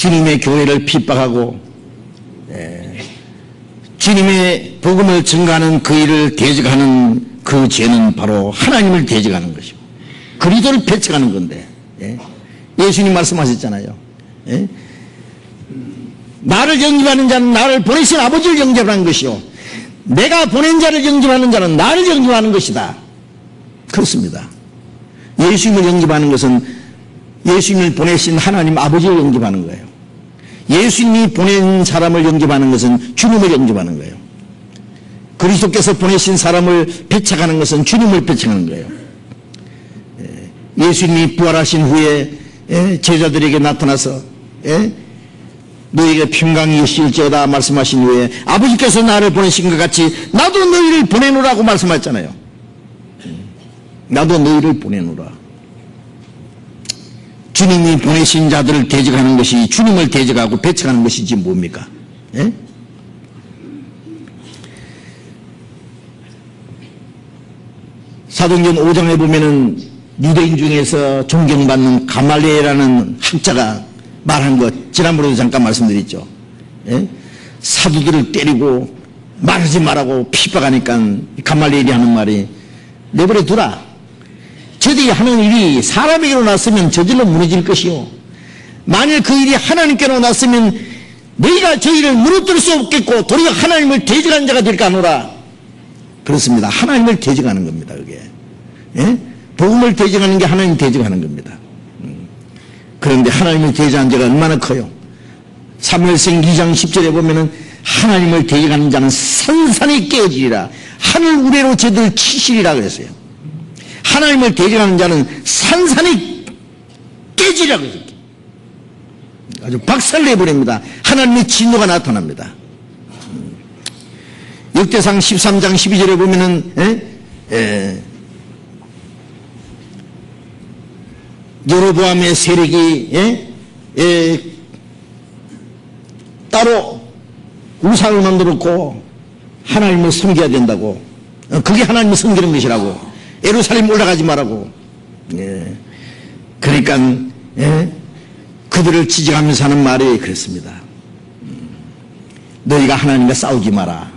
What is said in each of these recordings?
주님의 교회를 핍박하고 주님의 복음을 증가하는 그 일을 대적하는 그 죄는 바로 하나님을 대적하는 것이고 그리스도를 배척하는 건데 예수님 말씀하셨잖아요. 나를 영접하는 자는 나를 보내신 아버지를 영접하는 것이요 내가 보낸 자를 영접하는 자는 나를 영접하는 것이다. 그렇습니다. 예수님을 영접하는 것은 예수님을 보내신 하나님 아버지를 영접하는 거예요. 예수님이 보낸 사람을 영접하는 것은 주님을 영접하는 거예요. 그리스도께서 보내신 사람을 배척하는 것은 주님을 배척하는 거예요. 예수님이 부활하신 후에 제자들에게 나타나서 너희에게 평강이 있을지어다 말씀하신 후에 아버지께서 나를 보내신 것 같이 나도 너희를 보내노라고 말씀하셨잖아요. 나도 너희를 보내노라. 주님이 보내신 자들을 대적하는 것이 주님을 대적하고 배척하는 것이지 뭡니까? 사도행전 5장에 보면은 유대인 중에서 존경받는 가말리엘이라는 학자가 말한 것 지난번에도 잠깐 말씀드렸죠. 사도들을 때리고 말하지 말라고 핍박하니까 가말리엘이 하는 말이 내버려 두라. 저들이 하는 일이 사람에게로 났으면 저절로 무너질 것이요 만일 그 일이 하나님께로 났으면 너희가 저희를 무너뜨릴 수 없겠고 도리어 하나님을 대적하는 자가 될까 하노라. 그렇습니다. 하나님을 대적하는 겁니다. 그게 복음을 대적하는 게 하나님 대적하는 겁니다. 그런데 하나님을 대적하는 자가 얼마나 커요. 사무엘상 2장 10절에 보면은 하나님을 대적하는 자는 산산이 깨어지리라. 하늘 우레로 저들 치시리라 그랬어요. 하나님을 대적하는 자는 산산이 깨지라고 그랬어요. 아주 박살내버립니다. 하나님의 진노가 나타납니다. 역대상 13장 12절에 보면은 여로보암의 세력이 따로 우상을 만들었고 하나님을 섬겨야 된다고. 그게 하나님을 섬기는 것이라고. 예루살렘 올라가지 말라고. 그러니까 그들을 지적하면서 하는 말이 그랬습니다. 너희가 하나님과 싸우지 마라.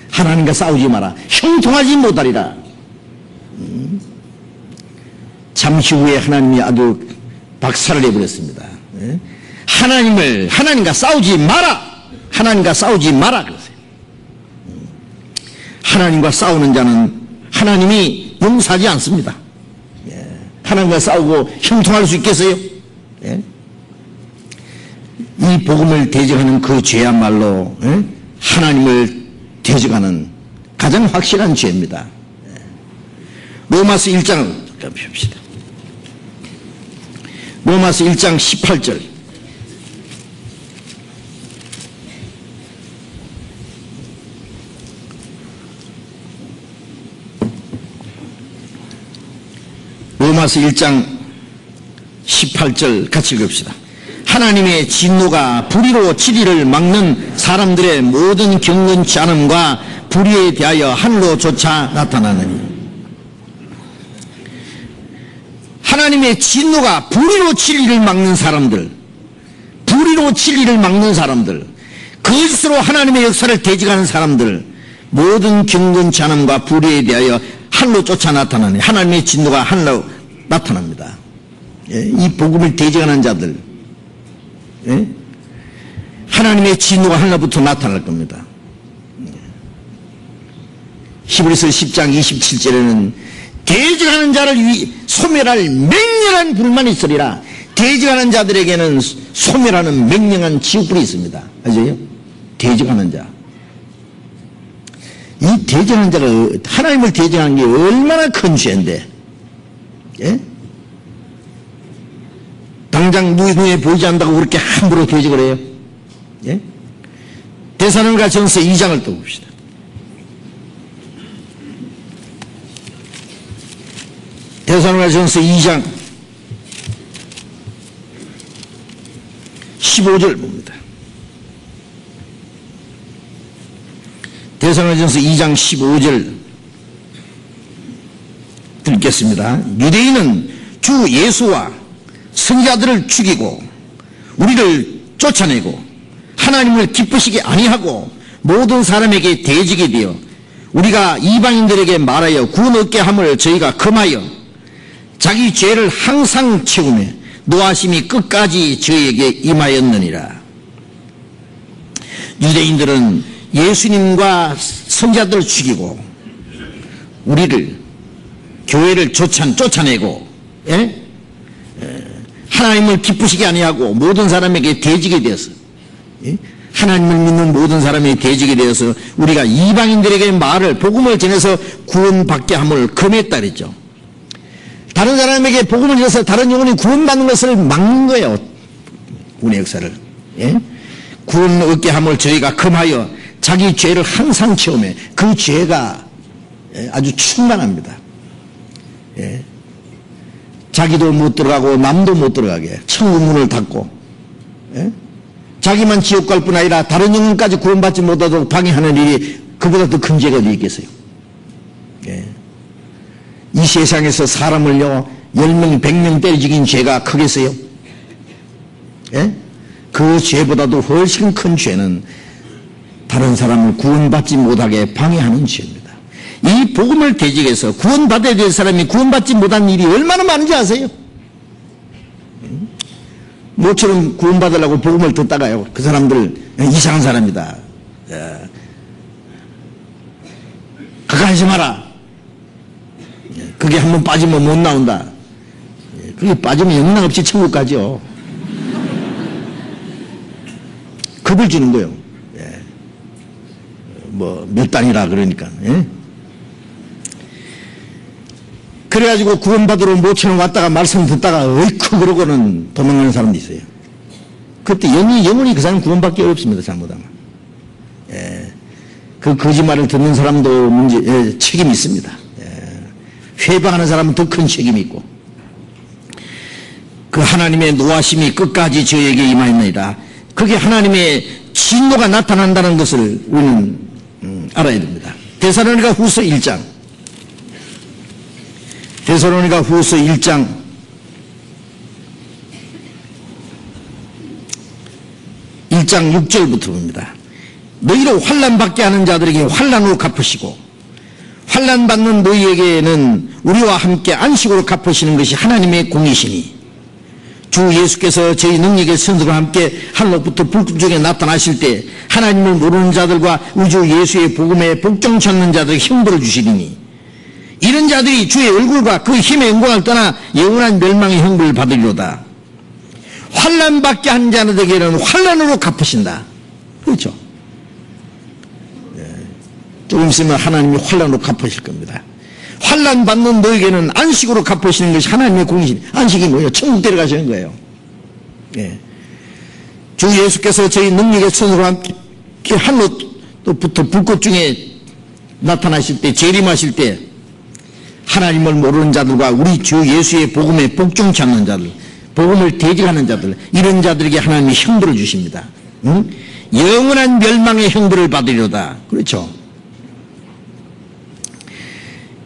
하나님과 싸우지 마라. 형통하지 못하리라. 잠시 후에 하나님이 아주 박살을 내버렸습니다. 하나님과 싸우지 마라. 하나님과 싸우지 마라 그러세요. 하나님과 싸우는 자는 하나님이 용서하지 않습니다. 하나님과 싸우고 형통할 수 있겠어요? 이 복음을 대적하는 그 죄야말로 하나님을 대적하는 가장 확실한 죄입니다. 로마서 1장을 봅시다. 로마서 1장 18절. 로마서 1장 18절 같이 읽읍시다. 하나님의 진노가 불의로 치리를 막는 사람들의 모든 경건치 않음과 불의에 대하여 하늘로 조차 나타나느니. 하나님의 진노가 불의로 치리를 막는 사람들, 불의로 치리를 막는 사람들, 거짓으로 하나님의 역사를 대적하는 사람들, 모든 경건치 않음과 불의에 대하여 하늘로 쫓아 나타나니. 하나님의 진노가 하늘로 나타납니다. 이 복음을 대적하는 자들, 하나님의 진노가 하늘로부터 나타날 겁니다. 히브리서 10장 27절에는 대적하는 자를 소멸할 맹렬한 불만 있으리라. 대적하는 자들에게는 소멸하는 맹렬한 지옥불이 있습니다. 아시죠? 대적하는 자. 이 대적하는 자가 하나님을 대적하는 게 얼마나 큰 죄인데, 당장 눈에 보이지 않는다고 그렇게 함부로 대적을 해요. 데살로니가 전서 2장을 또 봅시다. 데살로니가 전서 2장 15절 봅니다. 데살로니가 전서 2장 15절 읽겠습니다. 유대인은 주 예수와 선지자들을 죽이고 우리를 쫓아내고 하나님을 기쁘시게 아니하고 모든 사람에게 대적이 되어 우리가 이방인들에게 말하여 구원 얻게 함을 저희가 금하여 자기 죄를 항상 채우며 노하심이 끝까지 저희에게 임하였느니라. 유대인들은 예수님과 선지자들을 죽이고 우리를 교회를 쫓아내고 하나님을 기쁘시게 아니하고 모든 사람에게 대적이 되어서 하나님을 믿는 모든 사람이 대적이 되어서 우리가 이방인들에게 말을 복음을 전해서 구원받게 함을 금했다 그랬죠. 다른 사람에게 복음을 전해서 다른 영혼이 구원받는 것을 막는 거예요. 구원의 역사를. 구원 얻게 함을 저희가 금하여 자기 죄를 항상 채우며 그 죄가 아주 충만합니다. 자기도 못 들어가고 남도 못 들어가게 천국 문을 닫고 자기만 지옥 갈 뿐 아니라 다른 영혼까지 구원받지 못하도록 방해하는 일이 그보다 더 큰 죄가 어디 있겠어요. 이 세상에서 사람을요 10명 100명 때려 죽인 죄가 크겠어요? 그 죄보다도 훨씬 큰 죄는 다른 사람을 구원받지 못하게 방해하는 죄입니다. 이 복음을 대적해서 구원받아야 될 사람이 구원받지 못한 일이 얼마나 많은지 아세요? 모처럼 구원받으려고 복음을 듣다가요 그 사람들 이상한 사람이다, 그거 하지 마라, 그게 한번 빠지면 못 나온다, 그게 빠지면 영락 없이 천국 가죠. 겁을 주는 거예요. 뭐 몇 단이라 그러니까. 그래가지고 구원받으러 모처럼 왔다가 말씀 듣다가 어이쿠 그러고는 도망가는 사람도 있어요. 그때 영원히 그 사람 구원받기 어렵습니다. 잘못하면. 그 거짓말을 듣는 사람도 책임이 있습니다. 회방하는 사람은 더 큰 책임이 있고 그 하나님의 노하심이 끝까지 저에게 임하였느니라. 그게 하나님의 진노가 나타난다는 것을 우리는 알아야 됩니다. 데살로니가 후서 1장 1장 6절부터 봅니다. 너희로 환난받게 하는 자들에게 환난으로 갚으시고 환난받는 너희에게는 우리와 함께 안식으로 갚으시는 것이 하나님의 공이시니 주 예수께서 저희 능력의 선수와 함께 하늘로부터 불꽃 중에 나타나실 때 하나님을 모르는 자들과 우주 예수의 복음에 복종 찾는 자들에게 형벌을 주시리니 이런 자들이 주의 얼굴과 그 힘의 영광을 떠나 영원한 멸망의 형벌을 받으리로다. 환난받게 한 자들에게는 환난으로 갚으신다. 그렇죠? 조금 있으면 하나님이 환난으로 갚으실 겁니다. 환난 받는 너에게는 안식으로 갚으시는 것이 하나님의 공이신. 안식이 뭐예요? 천국 데려가시는 거예요. 주 예수께서 저희 능력의 손으로 함께 하늘로부터 불꽃 중에 나타나실 때, 재림하실 때 하나님을 모르는 자들과 우리 주 예수의 복음에 복종치 않는 자들, 복음을 대적하는 자들, 이런 자들에게 하나님이 형벌을 주십니다. 영원한 멸망의 형벌을 받으리로다. 그렇죠?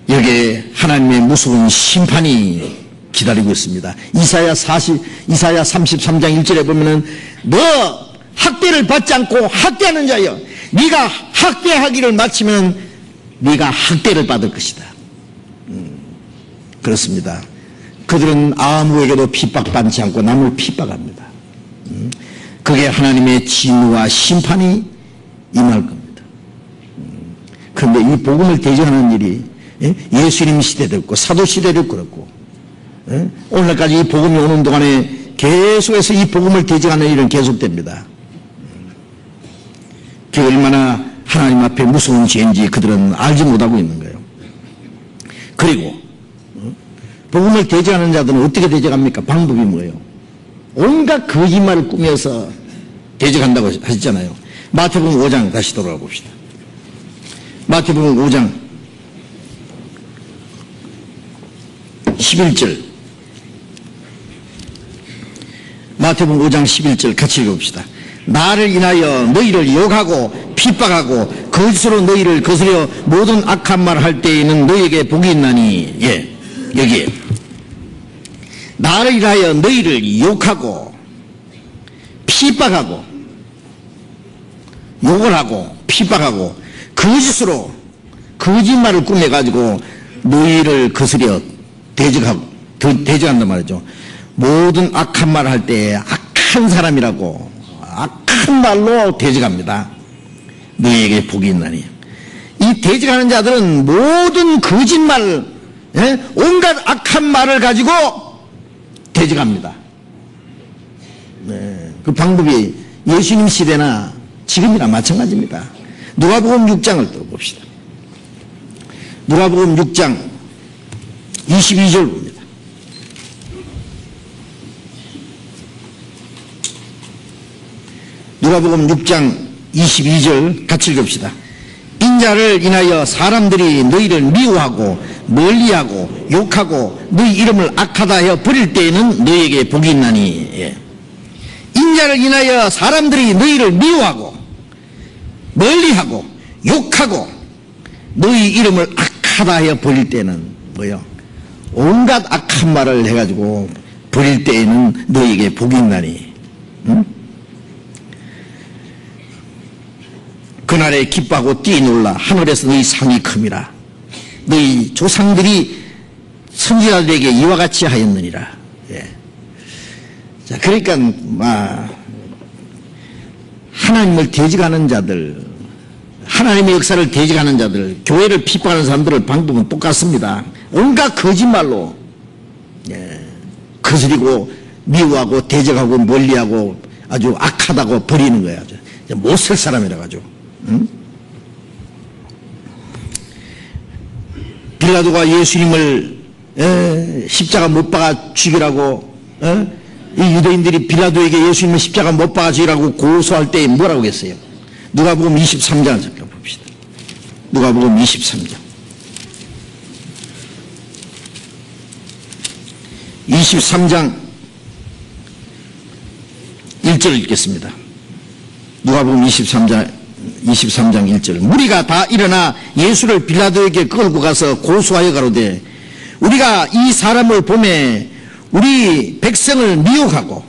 여기에 하나님의 무서운 심판이 기다리고 있습니다. 이사야 33장 1절에 보면은 너 학대를 받지 않고 학대하는 자여 네가 학대하기를 마치면 네가 학대를 받을 것이다. 그렇습니다. 그들은 아무에게도 핍박받지 않고 남을 핍박합니다. 그게 하나님의 진노와 심판이 임할 겁니다. 그런데 이 복음을 대전하는 일이 예수님 시대도 있고 사도 시대도 그렇고 오늘까지 이 복음이 오는 동안에 계속해서 이 복음을 대적하는 일은 계속됩니다. 그게 얼마나 하나님 앞에 무서운 죄인지 그들은 알지 못하고 있는 거예요. 그리고 복음을 대적하는 자들은 어떻게 대적합니까? 방법이 뭐예요? 온갖 거짓말을 꾸며서 대적한다고 하셨잖아요. 마태복음 5장 다시 돌아가 봅시다. 마태복음 5장 11절 마태복음 5장 11절 같이 읽어봅시다. 나를 인하여 너희를 욕하고 핍박하고 거짓으로 너희를 거스려 모든 악한 말을 할 때에는 너희에게 복이 있나니. 여기에 나를 인하여 너희를 욕하고 핍박하고 욕을 하고 핍박하고 거짓으로 거짓말을 꾸며가지고 너희를 거스려 대적한단 말이죠. 모든 악한 말을 할 때 악한 사람이라고 악한 말로 대적합니다. 너희에게 복이 있나니. 이 대적하는 자들은 모든 거짓말, 온갖 악한 말을 가지고 대적합니다. 그 방법이 예수님 시대나 지금이나 마찬가지입니다. 누가복음 6장을 또 봅시다. 누가복음 6장 22절 봅니다. 누가복음 6장 22절 같이 읽읍시다. 인자를 인하여 사람들이 너희를 미워하고 멀리하고 욕하고 너희 이름을 악하다 하여 버릴 때에는 너희에게 복이 있나니. 예. 인자를 인하여 사람들이 너희를 미워하고 멀리하고 욕하고 너희 이름을 악하다 하여 버릴 때는 뭐요? 온갖 악한 말을 해가지고 버릴 때에는 너희에게 복이 있나니. 응? 그날에 기뻐하고 뛰놀라 하늘에서 너희 상이 큼이라. 너희 조상들이 선지자들에게 이와 같이 하였느니라. 예. 자, 그러니까 하나님을 대적하는 자들, 하나님의 역사를 대적하는 자들, 교회를 핍박하는 사람들의 방법은 똑같습니다. 온갖 거짓말로 거스리고 미워하고 대적하고 멀리하고 아주 악하다고 버리는 거예요. 못 쓸 사람이라 가지고. 응? 빌라도가 예수님을 십자가 못 박아 죽이라고, 이 유대인들이 빌라도에게 예수님을 십자가 못 박아 죽이라고 고소할 때 뭐라고 했어요? 누가복음 23장을 잠깐 봅시다. 누가복음 23장 23장 1절을 읽겠습니다. 누가복음 23장 1절. 무리가 다 일어나 예수를 빌라도에게 끌고 가서 고소하여 가로되 우리가 이 사람을 보매 우리 백성을 미혹하고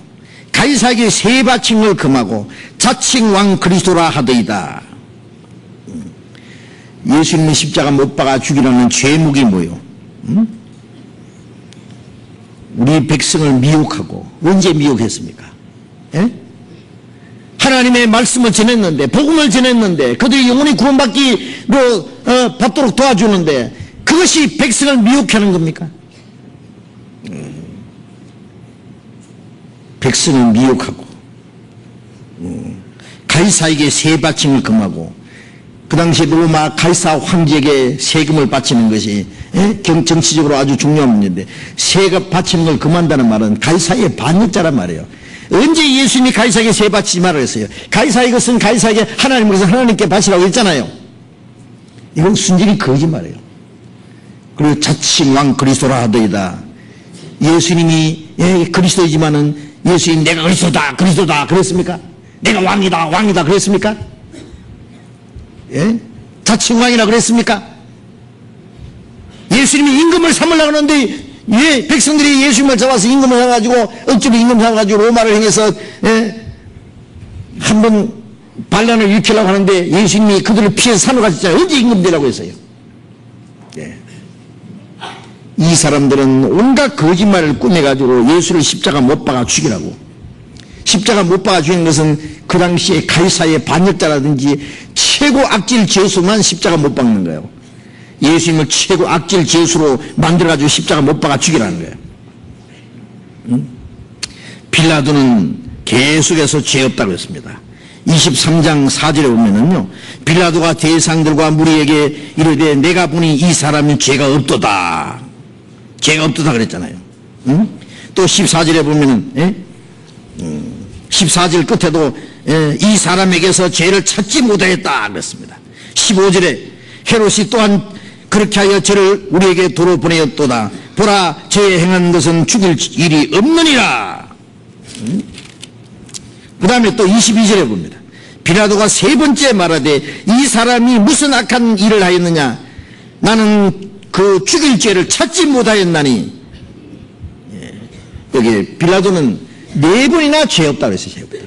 가이사에게 세 바칭을 금하고 자칭 왕 그리스도라 하더이다. 예수님의 십자가 못 박아 죽이라는 죄목이 뭐요? 우리 백성을 미혹하고. 언제 미혹했습니까? 예? 하나님의 말씀을 전했는데, 복음을 전했는데, 그들이 영원히 구원받기로 받도록 도와주는데 그것이 백성을 미혹하는 겁니까? 백성을 미혹하고 가이사에게 세 바칭을 금하고, 그 당시 로마 가이사 황제에게 세금을 바치는 것이 정치적으로 아주 중요한 문제인데, 세금 바치는 걸 금한다는 말은 가이사의 반역자란 말이에요. 언제 예수님이 가이사에게 세 바치지 말라 했어요? 가이사의 것은 가이사에게, 하나님의 것은 하나님께 바치라고 했잖아요. 이건 순전히 거짓말이에요. 그리고 자칭 왕 그리스도라 하더이다. 예수님이 그리스도이지만은 예수님 내가 그리스도다 그랬습니까? 내가 왕이다 그랬습니까? 예? 자칭 왕이라 그랬습니까? 예수님이 임금을 삼으려고 하는데 백성들이 예수님을 잡아서 임금을 해가지고 억지로 임금 삼아가지고 로마를 행해서 한번 반란을 일으키려고 하는데 예수님이 그들을 피해서 산으로 가셨잖아요. 언제 임금 되라고 했어요? 이 사람들은 온갖 거짓말을 꾸며가지고 예수를 십자가 못 박아 죽이라고. 십자가 못 박아 죽이는 것은 그 당시에 가이사의 반역자라든지 최고 악질 죄수만 십자가 못 박는 거예요. 예수님을 최고 악질 죄수로 만들어가지고 십자가 못 박아 죽이라는 거예요. 빌라도는 계속해서 죄 없다고 했습니다. 23장 4절에 보면은요, 빌라도가 대상들과 무리에게 이르되 내가 보니 이 사람이 죄가 없도다. 죄가 없도다 그랬잖아요. 또 14절에 보면은 14절 끝에도 이 사람에게서 죄를 찾지 못하였다 그랬습니다. 15절에 헤롯이 또한 그렇게 하여 저를 우리에게 도로 보내었도다. 보라, 저의 행한 것은 죽일 일이 없느니라. 그 다음에 또 22절에 봅니다. 빌라도가 세 번째 말하되 이 사람이 무슨 악한 일을 하였느냐? 나는 그 죽일 죄를 찾지 못하였나니. 여기 빌라도는 네 번이나 죄 없다고 했어요. 죄 없다.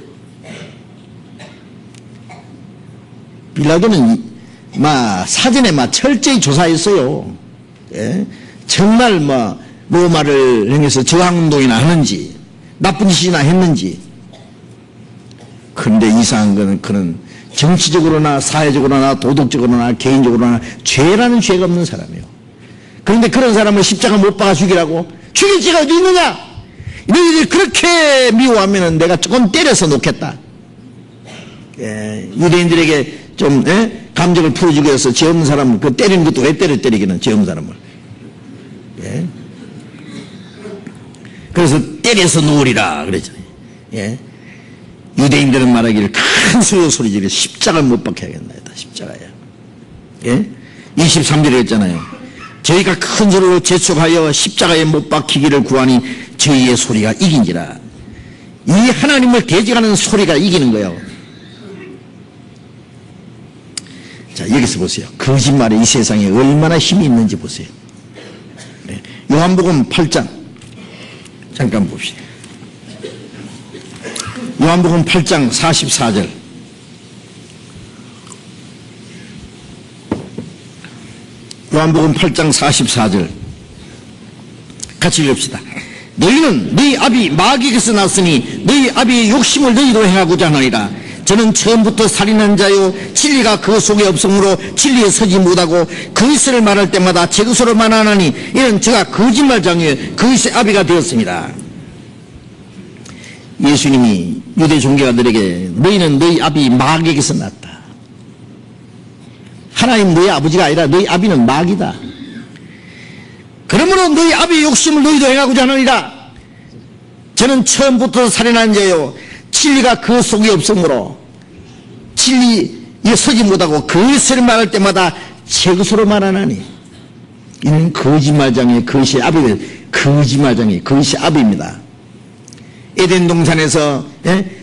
빌라도는 사전에 철저히 조사했어요. 예? 정말 로마를 향해서 저항운동이나 하는지 나쁜 짓이나 했는지. 그런데 이상한 거는 그는 정치적으로나 사회적으로나 도덕적으로나 개인적으로나 죄라는 죄가 없는 사람이에요. 그런데 그런 사람을 십자가 못 박아 죽이라고? 죽일 죄가 어디 있느냐? 너희들이 그렇게 미워하면 내가 조금 때려서 놓겠다. 예, 유대인들에게 좀 감정을 풀어주기 위해서 죄 없는 사람을 때리는 것도 왜 때리기는 죄 없는 사람을. 예. 그래서 때려서 놓으리라 그랬잖아요. 예. 유대인들은 말하기를 큰 소리 지르 십자가를 못 박혀야겠나이다. 십자가야. 예? 23절에 했잖아요. 저희가 큰 소리로 재촉하여 십자가에 못 박히기를 구하니 저희의 소리가 이긴지라. 이 하나님을 대적하는 소리가 이기는 거예요. 자, 여기서 보세요. 거짓말이 이 세상에 얼마나 힘이 있는지 보세요. 네. 요한복음 8장 잠깐 봅시다. 요한복음 8장 44절. 요한복음 8장 44절 같이 읽읍시다. 너희는 너희 아비 마귀에게서 났으니 너희 아비의 욕심을 너희도 행하고자 하느니라. 저는 처음부터 살인한 자요 진리가 그 속에 없으므로 진리에 서지 못하고 거짓을 말할 때마다 제 것으로 말하나니 이는 저가 거짓말장이요 거짓의 아비가 되었습니다. 예수님이 유대 종교가들에게 너희는 너희 아비 마귀에게서 났다. 하나님 너희 아버지가 아니라 너희 아비는 마귀다. 그러므로 너희 아비의 욕심을 너희도 행하고자 하느니라. 저는 처음부터 살인한 자요 진리가 그 속에 없으므로 진리에 서지 못하고 거짓을 말할 때마다 제 것으로 말하나니 이는 거짓말장의 거짓의 아비가 거짓말장의 거짓의 아비입니다. 에덴 동산에서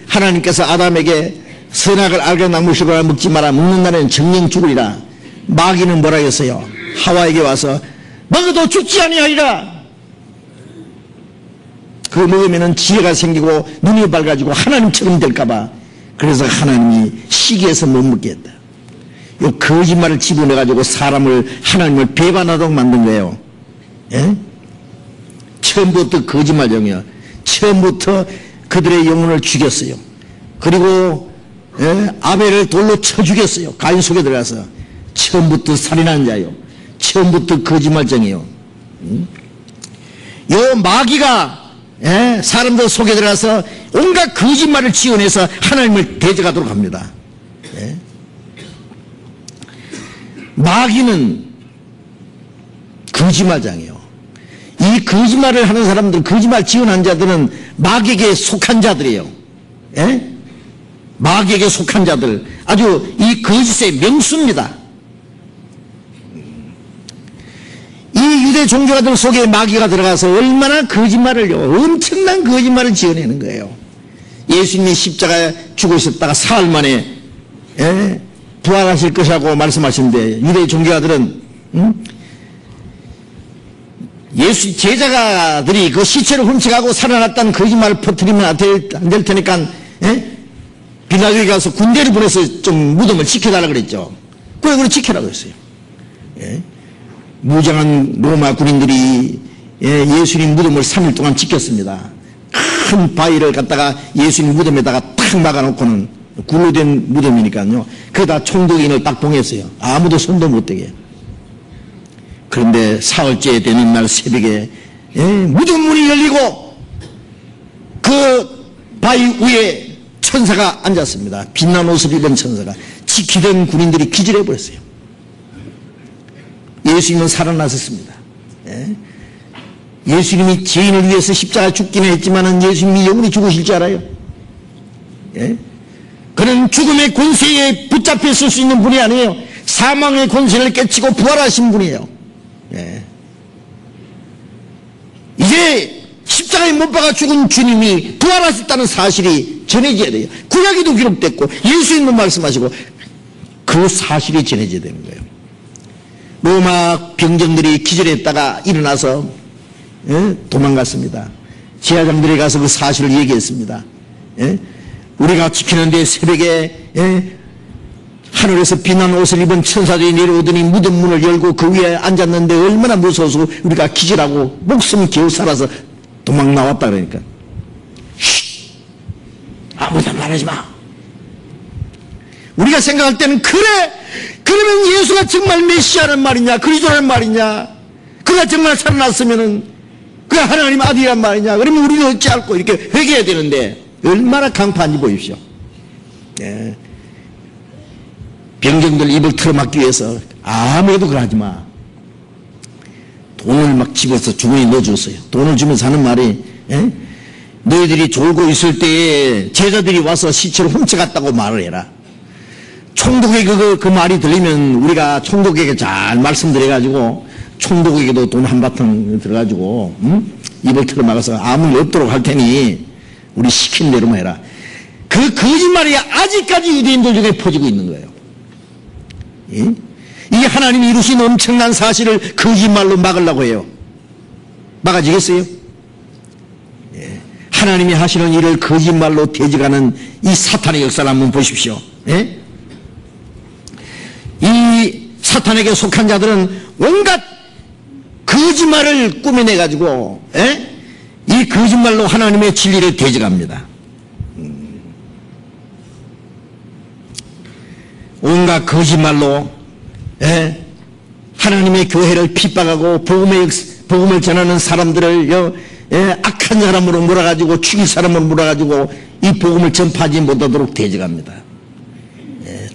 하나님께서 아담에게 선악을 알게 나무식을 먹지 마라. 먹는 날에는 정령 죽으리라. 마귀는 뭐라 했어요? 하와에게 와서 먹어도 죽지 아니하리라. 그거 먹으면 지혜가 생기고 눈이 밝아지고 하나님처럼 될까봐. 그래서 하나님이 시기해서 못 먹게 했다. 이 거짓말을 집어넣어가지고 사람을 하나님을 배반하도록 만든 거예요. 예? 처음부터 거짓말쟁이야. 처음부터 그들의 영혼을 죽였어요. 그리고 아벨을 돌로 쳐 죽였어요. 가인 속에 들어가서. 처음부터 살인한 자요. 처음부터 거짓말쟁이요. 요 마귀가 사람들 속에 들어가서 온갖 거짓말을 지어내서 하나님을 대적하도록 합니다. 마귀는 거짓말장이요. 이 거짓말을 하는 사람들, 거짓말 지어낸 자들은 마귀에게 속한 자들이에요. 마귀에게 속한 자들, 아주 이 거짓의 명수입니다. 이 유대 종교가들 속에 마귀가 들어가서 얼마나 거짓말을요, 엄청난 거짓말을 지어내는 거예요. 예수님이 십자가에 죽으셨다가 사흘 만에 부활하실 것이라고 말씀하시는데 유대 종교가들은 예수 제자가들이 그 시체를 훔쳐가고 살아났다는 거짓말을 퍼뜨리면 안 될 테니까 빌라도에 가서 군대를 보내서 좀 무덤을 지켜달라 그랬죠. 왜 그걸 지켜라고 했어요? 무장한 로마 군인들이 예수님 무덤을 3일 동안 지켰습니다. 큰 바위를 갖다가 예수님 무덤에다가 탁 막아놓고는 굴로 된 무덤이니까요. 거기다 총독인을 딱 봉했어요. 아무도 손도 못 대게. 그런데 사흘째 되는 날 새벽에 무덤 문이 열리고 그 바위 위에 천사가 앉았습니다. 빛난 옷을 입은 천사가. 지키던 군인들이 기절해 버렸어요. 예수님은 살아나셨습니다. 예수님이 죄인을 위해서 십자가 죽기는 했지만 예수님이 영원히 죽으실 줄 알아요? 그는 죽음의 권세에 붙잡혀 있을 수 있는 분이 아니에요. 사망의 권세를 깨치고 부활하신 분이에요. 이제 십자가에 못 박아 죽은 주님이 부활하셨다는 사실이 전해져야 돼요. 구약에도 기록됐고 예수님도 말씀하시고 그 사실이 전해져야 되는 거예요. 로마 병정들이 기절했다가 일어나서 도망갔습니다. 제사장들이 가서 그 사실을 얘기했습니다. 우리가 지키는데 새벽에 하늘에서 빛난 옷을 입은 천사들이 내려오더니 무덤 문을 열고 그 위에 앉았는데 얼마나 무서워서 우리가 기절하고 목숨 겨우 살아서 도망 나왔다 그러니까. 쉿! 아무도 말하지 마. 우리가 생각할 때는 그래, 그러면 예수가 정말 메시아란 말이냐, 그리스도란 말이냐, 그가 정말 살아났으면은 그가 하나님 아들이란 말이냐, 그러면 우리는 어찌할꼬 이렇게 회개해야 되는데 얼마나 강판인지 보십시오. 예. 병정들 입을 틀어막기 위해서 아무래도 그러지 마. 돈을 막 집어서 주머니에 넣어줬어요. 돈을 주면서 하는 말이, 예? 너희들이 졸고 있을 때에 제자들이 와서 시체를 훔쳐갔다고 말을 해라. 총독에게 그 말이 들리면 우리가 총독에게 잘 말씀드려가지고 총독에게도 돈 한바탕 들어가지고 입을 틀어막아서 아무 일 없도록 할 테니 우리 시킨 대로만 해라. 그 거짓말이 아직까지 유대인들 중에 퍼지고 있는 거예요. 예? 이게 하나님이 이루신 엄청난 사실을 거짓말로 막으려고 해요. 막아지겠어요? 예. 하나님이 하시는 일을 거짓말로 대적하는 이 사탄의 역사를 한번 보십시오. 예? 이 사탄에게 속한 자들은 온갖 거짓말을 꾸며내가지고, 예? 이 거짓말로 하나님의 진리를 대적합니다. 온갖 거짓말로, 예? 하나님의 교회를 핍박하고 복음을 전하는 사람들을 악한 사람으로 몰아가지고 죽일 사람으로 몰아가지고 이 복음을 전파하지 못하도록 대적합니다.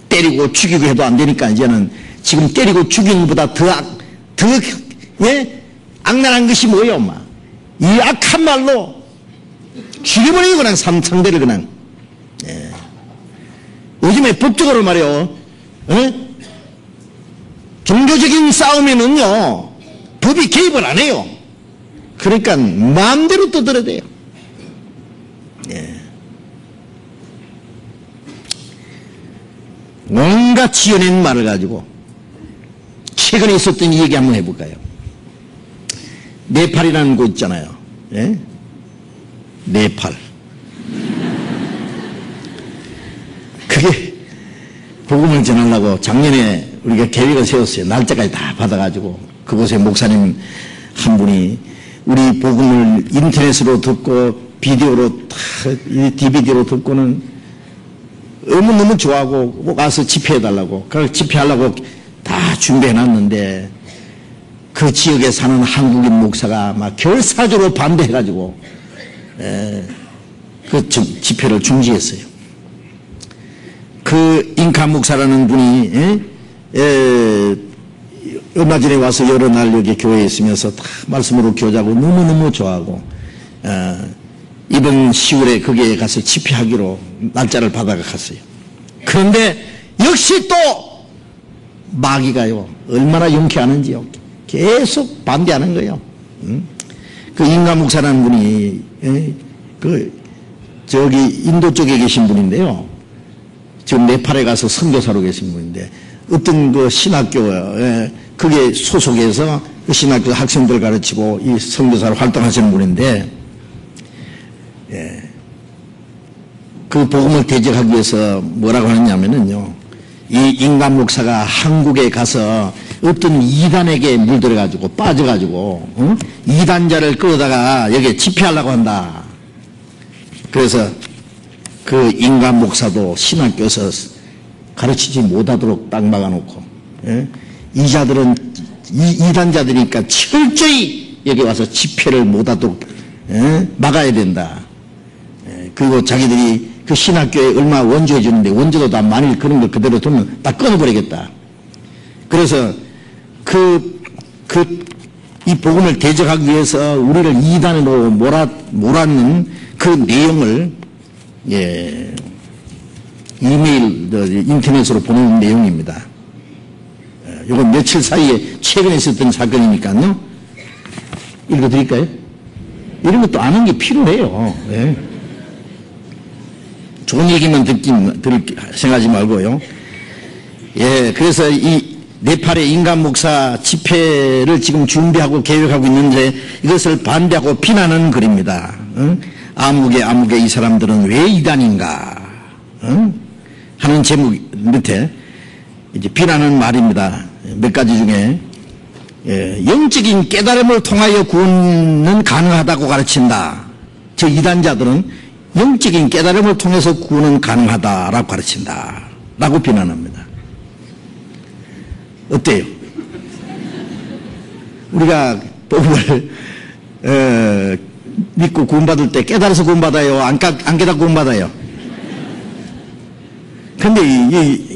때리고 죽이고 해도 안 되니까 이제는 지금 때리고 죽이는 것보다 더 악랄한 것이 뭐예요, 엄마? 이 악한 말로 죽여버리고 그냥 상대를 그냥. 예. 요즘에 법적으로 말이요, 종교적인 싸움에는요, 법이 개입을 안 해요. 그러니까 마음대로 떠들어야 돼요. 예. 온갖 지어낸 말을 가지고 최근에 있었던 이 얘기 한번 해볼까요? 네팔이라는 곳 있잖아요. 예? 네팔. 그게 복음을 전하려고 작년에 우리가 계획을 세웠어요. 날짜까지 다 받아가지고 그곳에 목사님 한 분이 우리 복음을 인터넷으로 듣고 비디오로 다 DVD로 듣고는 너무 좋아하고 꼭 와서 집회해달라고, 그걸 집회하려고 다 준비해놨는데 그 지역에 사는 한국인 목사가 막 결사적으로 반대해가지고 그 집회를 중지했어요. 그 인카 목사라는 분이 얼마 전에 와서 여러 날 여기 교회에 있으면서 다 말씀으로 교자고 너무너무 좋아하고 이번 10월에 거기에 가서 집회하기로 날짜를 받아가 갔어요. 그런데 역시 또 마귀가요, 얼마나 용케하는지요. 계속 반대하는 거예요. 그 인가 목사라는 분이 저기 인도 쪽에 계신 분인데요. 지금 네팔에 가서 선교사로 계신 분인데 어떤 그 신학교에 그게 소속해서 그 신학교 학생들 가르치고 이 선교사로 활동하시는 분인데, 예. 그 복음을 대적하기 위해서 뭐라고 하느냐면요, 이 인간 목사가 한국에 가서 어떤 이단에게 물들어가지고 빠져가지고 이단자를 끌어다가 여기에 집회하려고 한다. 그래서 그 인간 목사도 신학교에서 가르치지 못하도록 딱 막아놓고, 예? 이자들은 이단자들이니까 철저히 여기 와서 집회를 못하도록 막아야 된다. 그리고 자기들이 그 신학교에 얼마 원조해 주는데 원조도 다 만일 그런 걸 그대로 두면 다 끊어버리겠다. 그래서 이 복음을 대적하기 위해서 우리를 이단으로 몰았는 그 내용을, 예, 이메일, 인터넷으로 보내는 내용입니다. 이건 며칠 사이에 최근에 있었던 사건이니까요. 읽어드릴까요? 이런 것도 아는 게 필요해요. 네. 좋은 얘기만 들을 생각하지 말고요. 예, 그래서 이 네팔의 인간 목사 집회를 지금 준비하고 계획하고 있는데 이것을 반대하고 비난하는 글입니다. 아무개 이 사람들은 왜 이단인가? 하는 제목 밑에 이제 비난하는 말입니다. 몇 가지 중에 영적인 깨달음을 통하여 구원은 가능하다고 가르친다. 저 이단자들은 영적인 깨달음을 통해서 구원은 가능하다라고 가르친다 라고 비난합니다. 어때요? 우리가 복음을 믿고 구원받을 때 깨달아서 구원받아요? 안 깨닫고 구원받아요? 근데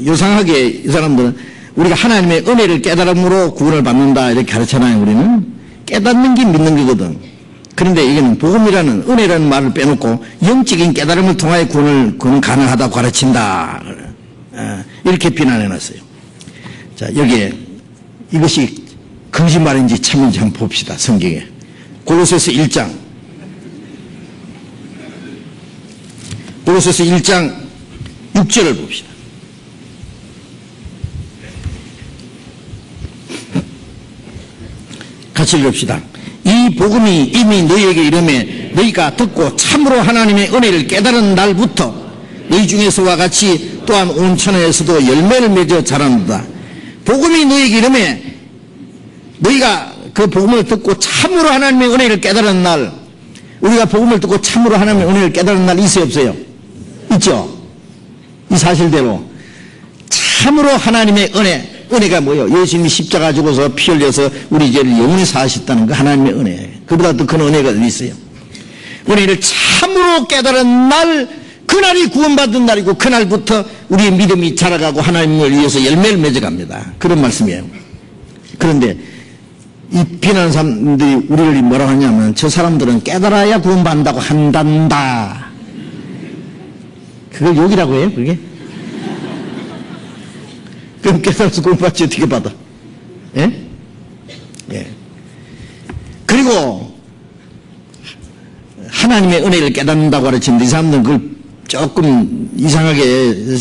요상하게 이 사람들은 우리가 하나님의 은혜를 깨달음으로 구원을 받는다 이렇게 가르치잖아요. 우리는 깨닫는 게 믿는 거거든. 그런데 이거는 복음이라는 은혜라는 말을 빼놓고 영적인 깨달음을 통하여 구원은 가능하다고 가르친다 이렇게 비난해놨어요. 자, 여기에 이것이 거짓말인지 참인지 한번 봅시다. 성경에 골로새서 1장 6절을 봅시다. 같이 읽읍시다. 이 복음이 이미 너희에게 이르매 너희가 듣고 참으로 하나님의 은혜를 깨달은 날부터 너희 중에서와 같이 또한 온 천하에서도 열매를 맺어 자란다. 복음이 너희에게 이르매 너희가 그 복음을 듣고 참으로 하나님의 은혜를 깨달은 날, 우리가 복음을 듣고 참으로 하나님의 은혜를 깨달은 날 있어요 없어요? 있죠. 이 사실대로 참으로 하나님의 은혜가 뭐예요? 예수님이 십자가 죽어서 피 흘려서 우리 죄를 영원히 사하셨다는 그 하나님의 은혜. 그보다 더 큰 은혜가 어디 있어요? 은혜를 참으로 깨달은 날, 그날이 구원받은 날이고 그날부터 우리의 믿음이 자라가고 하나님을 위해서 열매를 맺어갑니다. 그런 말씀이에요. 그런데 이 비난하는 사람들이 우리를 뭐라고 하냐면 저 사람들은 깨달아야 구원받는다고 한단다. 그걸 욕이라고 해요, 그게? 그럼 깨달아서 구원받지 어떻게 받아? 예? 예. 그리고 하나님의 은혜를 깨닫는다고 가르치는데 이 사람들은 그걸 조금 이상하게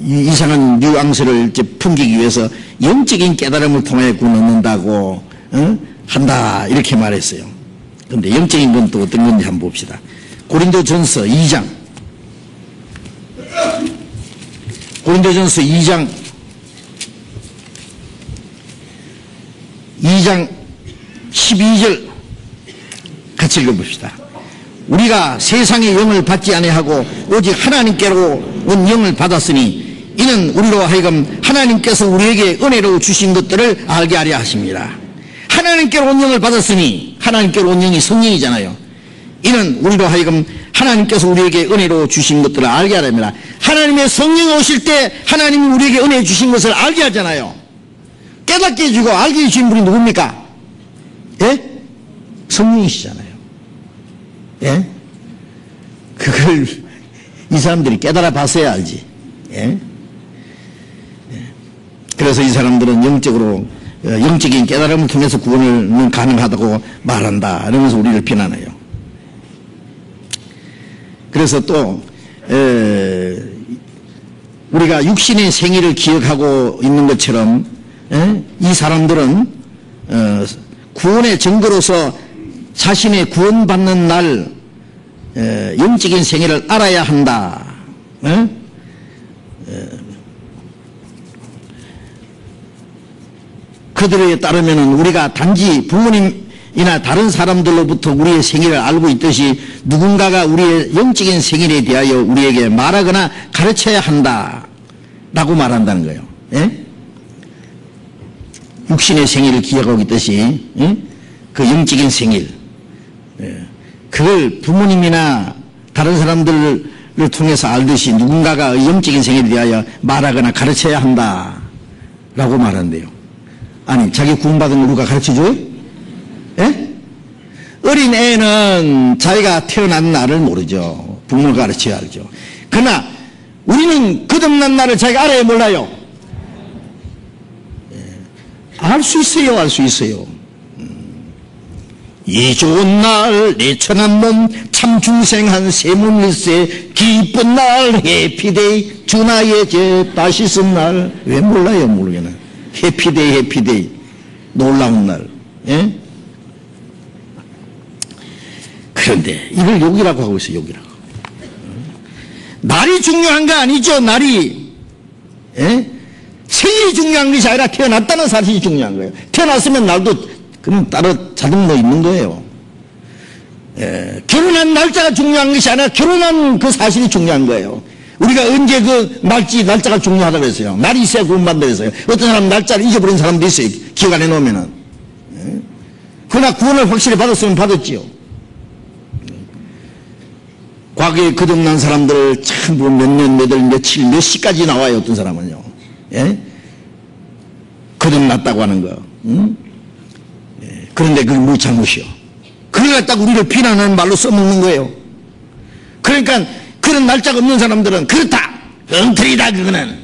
이상한 뉘앙스를 풍기기 위해서 영적인 깨달음을 통해 구원 얻는다고 한다 이렇게 말했어요. 그런데 영적인 건 또 어떤 건지 한번 봅시다. 고린도전서 2장 2장 12절 같이 읽어봅시다. 우리가 세상의 영을 받지 아니하고 오직 하나님께로 온 영을 받았으니 이는 우리로 하여금 하나님께서 우리에게 은혜로 주신 것들을 알게 하려 하십니다. 하나님께로 온 영을 받았으니, 하나님께로 온 영이 성령이잖아요. 이는 우리로 하여금 하나님께서 우리에게 은혜로 주신 것들을 알게 하려 합니다. 하나님의 성령이 오실 때 하나님이 우리에게 은혜 주신 것을 알게 하잖아요. 깨닫게 해주고 알게 해주신 분이 누굽니까? 예? 성령이시잖아요. 예? 그걸 이 사람들이 깨달아 봤어야 알지. 예? 그래서 이 사람들은 영적인 깨달음을 통해서 구원은 가능하다고 말한다. 이러면서 우리를 비난해요. 그래서 또 우리가 육신의 생일을 기억하고 있는 것처럼 이 사람들은 구원의 증거로서 자신의 구원받는 날 영적인 생애를 알아야 한다. 그들에 따르면 우리가 단지 부모님이나 다른 사람들로부터 우리의 생애를 알고 있듯이 누군가가 우리의 영적인 생애에 대하여 우리에게 말하거나 가르쳐야 한다 라고 말한다는 거예요. 예? 육신의 생애를 기억하고 있듯이 그 영적인 생일, 그걸 부모님이나 다른 사람들을 통해서 알듯이 누군가가 영적인 생애에 대하여 말하거나 가르쳐야 한다 라고 말한대요. 아니, 자기 구원받은 걸 누가 가르쳐줘요? 예? 어린 애는 자기가 태어난 날을 모르죠. 부모가 가르쳐야 알죠. 그러나 우리는 거듭난 날을 자기가 알아야 몰라요. 알 수 있어요, 알 수 있어요. 이 좋은 날, 내 천한 몸, 참 중생한 세문일세, 기쁜 날, 해피데이, 주나의 죄, 다시 쓴 날. 왜 몰라요, 모르겠네. 해피데이, 해피데이. 놀라운 날. 예? 그런데 이걸 욕이라고 하고 있어요, 욕이라고. 날이 중요한 거 아니죠, 날이. 예? 생일이 중요한 것이 아니라 태어났다는 사실이 중요한 거예요. 태어났으면 날도 그럼 따로 자동으로 있는 거예요. 결혼한 날짜가 중요한 것이 아니라 결혼한 그 사실이 중요한 거예요. 우리가 언제 그 날짜가 중요하다고 했어요. 날이 있어야 구원받는다 그랬어요. 어떤 사람 날짜를 잊어버린 사람도 있어요. 기억 안 해놓으면은. 그러나 구원을 확실히 받았으면 받았지요. 과거에 거듭난 사람들 참 몇 년, 몇 월, 며칠, 몇 시까지 나와요. 어떤 사람은요. 예? 거듭났다고 하는 거. 응? 예. 그런데 그게 뭐 잘못이요. 그걸 갖다가 우리를 비난하는 말로 써먹는 거예요. 그러니까 그런 날짜가 없는 사람들은 그렇다, 엉터리다, 그거는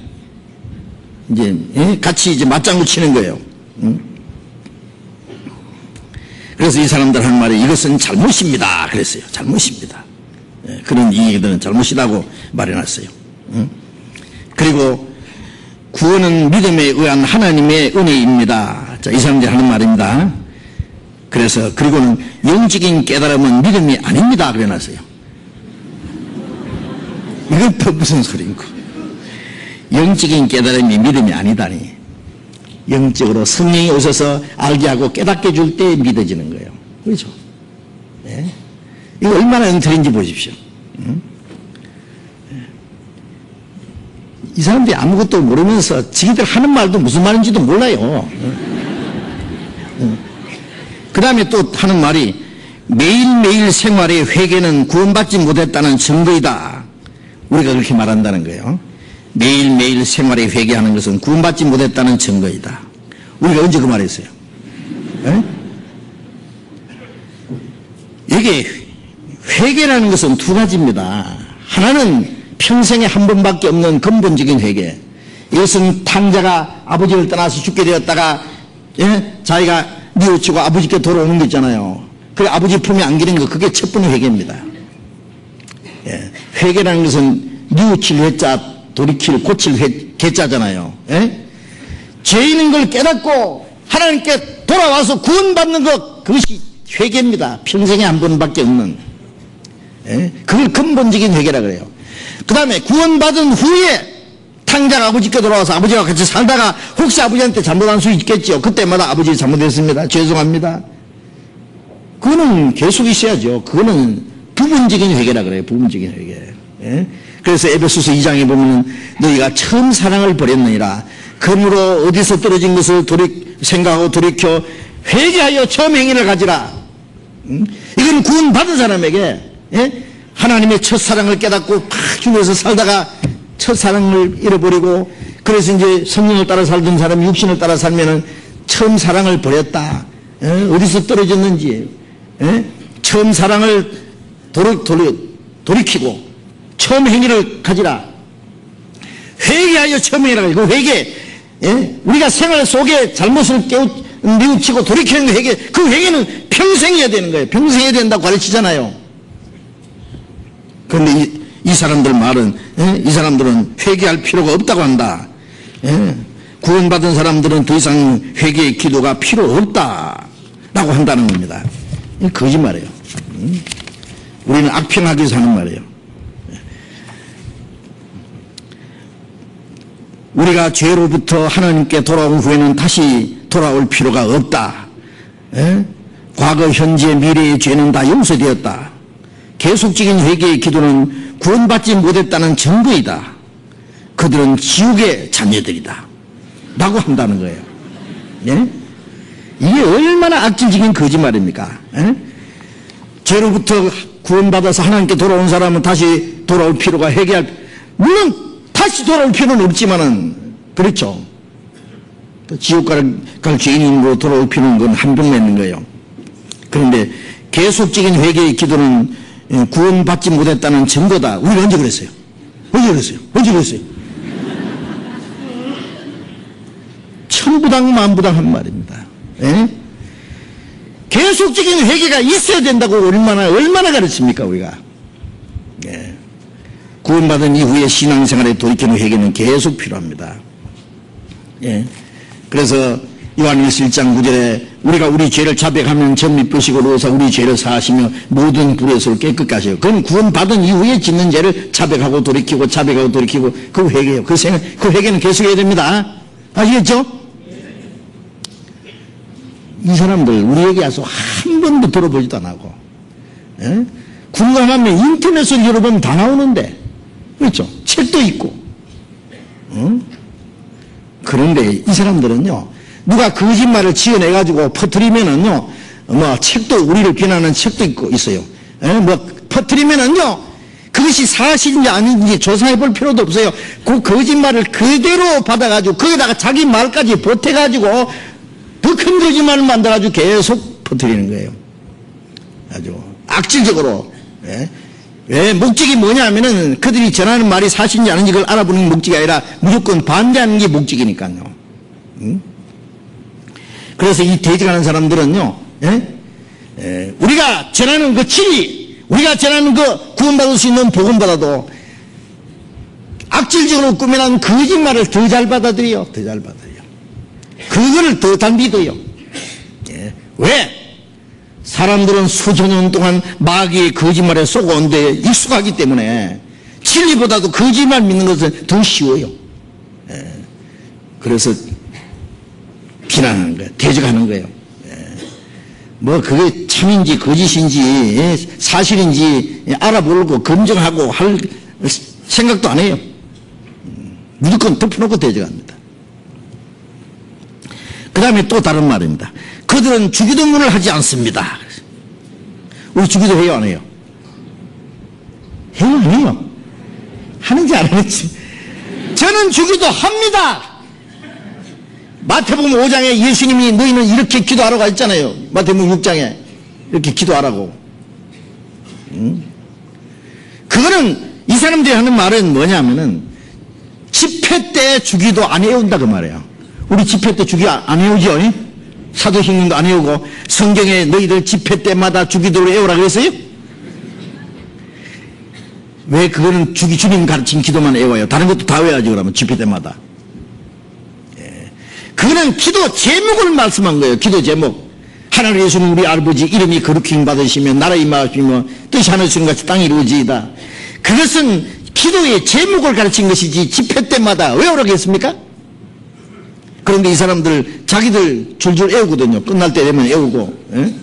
이제 예? 같이 이제 맞장구 치는 거예요. 응? 그래서 이 사람들 한 말이 이것은 잘못입니다. 그랬어요. 잘못입니다. 예, 그런 이익들은 잘못이라고 말해놨어요. 응? 그리고 구원은 믿음에 의한 하나님의 은혜입니다. 자, 이 사람들이 하는 말입니다. 그래서 그리고는 영적인 깨달음은 믿음이 아닙니다. 그래놨어요. 이건 또 무슨 소리인고? 영적인 깨달음이 믿음이 아니다니. 영적으로 성령이 오셔서 알게 하고 깨닫게 줄 때 믿어지는 거예요. 그렇죠? 네. 이거 얼마나 엉터리인지 보십시오. 응? 이 사람들이 아무것도 모르면서 지기들 하는 말도 무슨 말인지도 몰라요. 그 다음에 또 하는 말이 매일매일 생활의 회개는 구원받지 못했다는 증거이다. 우리가 그렇게 말한다는 거예요. 매일매일 생활에 회개하는 것은 구원받지 못했다는 증거이다. 우리가 언제 그 말했어요? 에? 이게 회개라는 것은 두 가지입니다. 하나는 평생에 한 번밖에 없는 근본적인 회개. 이것은 탕자가 아버지를 떠나서 죽게 되었다가 예? 자기가 뉘우치고 아버지께 돌아오는 거 있잖아요. 그래 아버지 품에 안기는 거, 그게 첫 번째 회개입니다. 예. 회개라는 것은 뉘우칠 회자, 돌이킬, 고칠 개자잖아요. 예? 죄 있는 걸 깨닫고 하나님께 돌아와서 구원받는 것, 그것이 회개입니다. 평생에 한 번밖에 없는. 예? 그걸 근본적인 회개라 그래요. 그 다음에 구원받은 후에 탕자가 아버지께 돌아와서 아버지와 같이 살다가 혹시 아버지한테 잘못한 수 있겠죠. 그때마다 아버지 잘못했습니다. 죄송합니다. 그거는 계속 있어야죠. 그거는 부분적인 회개라 그래요. 부분적인 회개. 예? 그래서 에베소서 2장에 보면 너희가 처음 사랑을 버렸느니라. 그러므로 어디서 떨어진 것을 생각하고 돌이켜 회개하여 처음 행위를 가지라. 이건 구원받은 사람에게 예? 하나님의 첫사랑을 깨닫고 막 주면서 살다가 첫사랑을 잃어버리고 그래서 이제 성령을 따라 살던 사람이 육신을 따라 살면은 처음 사랑을 버렸다. 예? 어디서 떨어졌는지 예? 처음 사랑을 돌이키고 처음 행위를 가지라. 회개하여 처음 행위를 가지고 그 회개 예? 우리가 생활 속에 잘못을 뉘우치고 돌이키는 회개, 그 회개는 평생해야 되는 거예요. 평생 해야 된다고 가르치잖아요. 그런데 이 사람들 말은 예? 이 사람들은 회개할 필요가 없다고 한다. 예? 구원받은 사람들은 더 이상 회개의 기도가 필요 없다라고 한다는 겁니다. 거짓말이에요. 우리는 악평하기 위해서 하는 말이에요. 우리가 죄로부터 하나님께 돌아온 후에는 다시 돌아올 필요가 없다. 예? 과거, 현재, 미래의 죄는 다 용서되었다. 계속적인 회개의 기도는 구원받지 못했다는 증거이다. 그들은 지옥의 자녀들이다. 라고 한다는 거예요. 예? 이게 얼마나 악질적인 거짓말입니까? 예? 죄로부터 구원받아서 하나님께 돌아온 사람은 다시 돌아올 필요가 물론 다시 돌아올 필요는 없지만은 그렇죠. 지옥 갈 죄인으로 돌아올 필요는 건 한정돼 있는 거예요. 그런데 계속적인 회개의 기도는 구원받지 못했다는 증거다. 우리가 언제 그랬어요? 언제 그랬어요? 천부당 만부당한 말입니다. 예? 계속적인 회개가 있어야 된다고 얼마나 가르칩니까 우리가? 예. 구원받은 이후에 신앙생활에 돌이키는 회개는 계속 필요합니다. 예. 그래서 요한일서 1장 9절에 우리가 우리 죄를 자백하면 전 밑부시고 로사 우리 죄를 사하시며 모든 불의에서 깨끗게 하세요. 그건 구원받은 이후에 짓는 죄를 자백하고 돌이키고 그 회개예요. 그 회개는 계속 해야 됩니다. 아시겠죠? 이 사람들 우리에게 와서 한 번도 들어보지도 안 하고, 예? 궁금하면 인터넷을 열어보면 다 나오는데, 그렇죠? 책도 있고. 그런데 이 사람들은요, 누가 거짓말을 지어내가지고 퍼뜨리면은요, 뭐 책도, 우리를 비난하는 책도 있어요. 예? 뭐 퍼뜨리면은요, 그것이 사실인지 아닌지 조사해 볼 필요도 없어요. 그 거짓말을 그대로 받아가지고 거기다가 자기 말까지 보태가지고 더 큰 거짓말을 만들어가지고 계속 퍼뜨리는 거예요. 아주 악질적으로. 예? 왜 목적이 뭐냐 하면은 그들이 전하는 말이 사실인지 아닌지 그걸 알아보는 게 목적이 아니라 무조건 반대하는 게 목적이니까요. 그래서 이 대적하는 사람들은요, 예? 우리가 전하는 그 진리, 우리가 전하는 그 구원받을 수 있는 복음보다도 악질적으로 꾸며난 거짓말을 더 잘 받아들여요. 더 잘 받아들여요. 그거를 더 잘 믿어요. 예. 왜? 사람들은 수천 년 동안 마귀의 거짓말에 쏘고온 데 익숙하기 때문에 진리보다도 거짓말 믿는 것은 더 쉬워요. 예. 그래서 비난하는 거예요. 대적하는 거예요. 예. 뭐 그게 참인지 거짓인지 사실인지 알아보고 검증하고 할 생각도 안 해요. 무조건 덮어놓고 대적합니다. 그 다음에 또 다른 말입니다. 그들은 주기도문을 하지 않습니다. 우리 주기도 해요, 안 해요? 해요, 안 해요? 하는지 안 하는지. 저는 주기도 합니다. 마태복음 5장에 예수님이 너희는 이렇게 기도하라고 했잖아요. 마태복음 6장에 이렇게 기도하라고. 그거는 이 사람들이 하는 말은 뭐냐면은 집회 때 주기도 안 해온다 그 말이에요. 우리 집회 때 주기 안 해오죠? 사도행전도 안 해오고 성경에 너희들 집회 때마다 주기도를 해오라 그랬어요? 왜 그거는 주님 가르친 기도만 외워요? 다른 것도 다 외워야지 그러면 집회 때마다. 예. 그거는 기도 제목을 말씀한 거예요. 기도 제목. 하나님 예수님 우리 아버지 이름이 거룩히 받으시며 나라 임하시며 뜻이 하늘처럼 같이 땅이 이루어지이다. 그것은 기도의 제목을 가르친 것이지 집회 때마다 외우라고 했습니까? 그런데 이 사람들 자기들 줄줄 외우거든요. 끝날 때 되면 외우고. 예?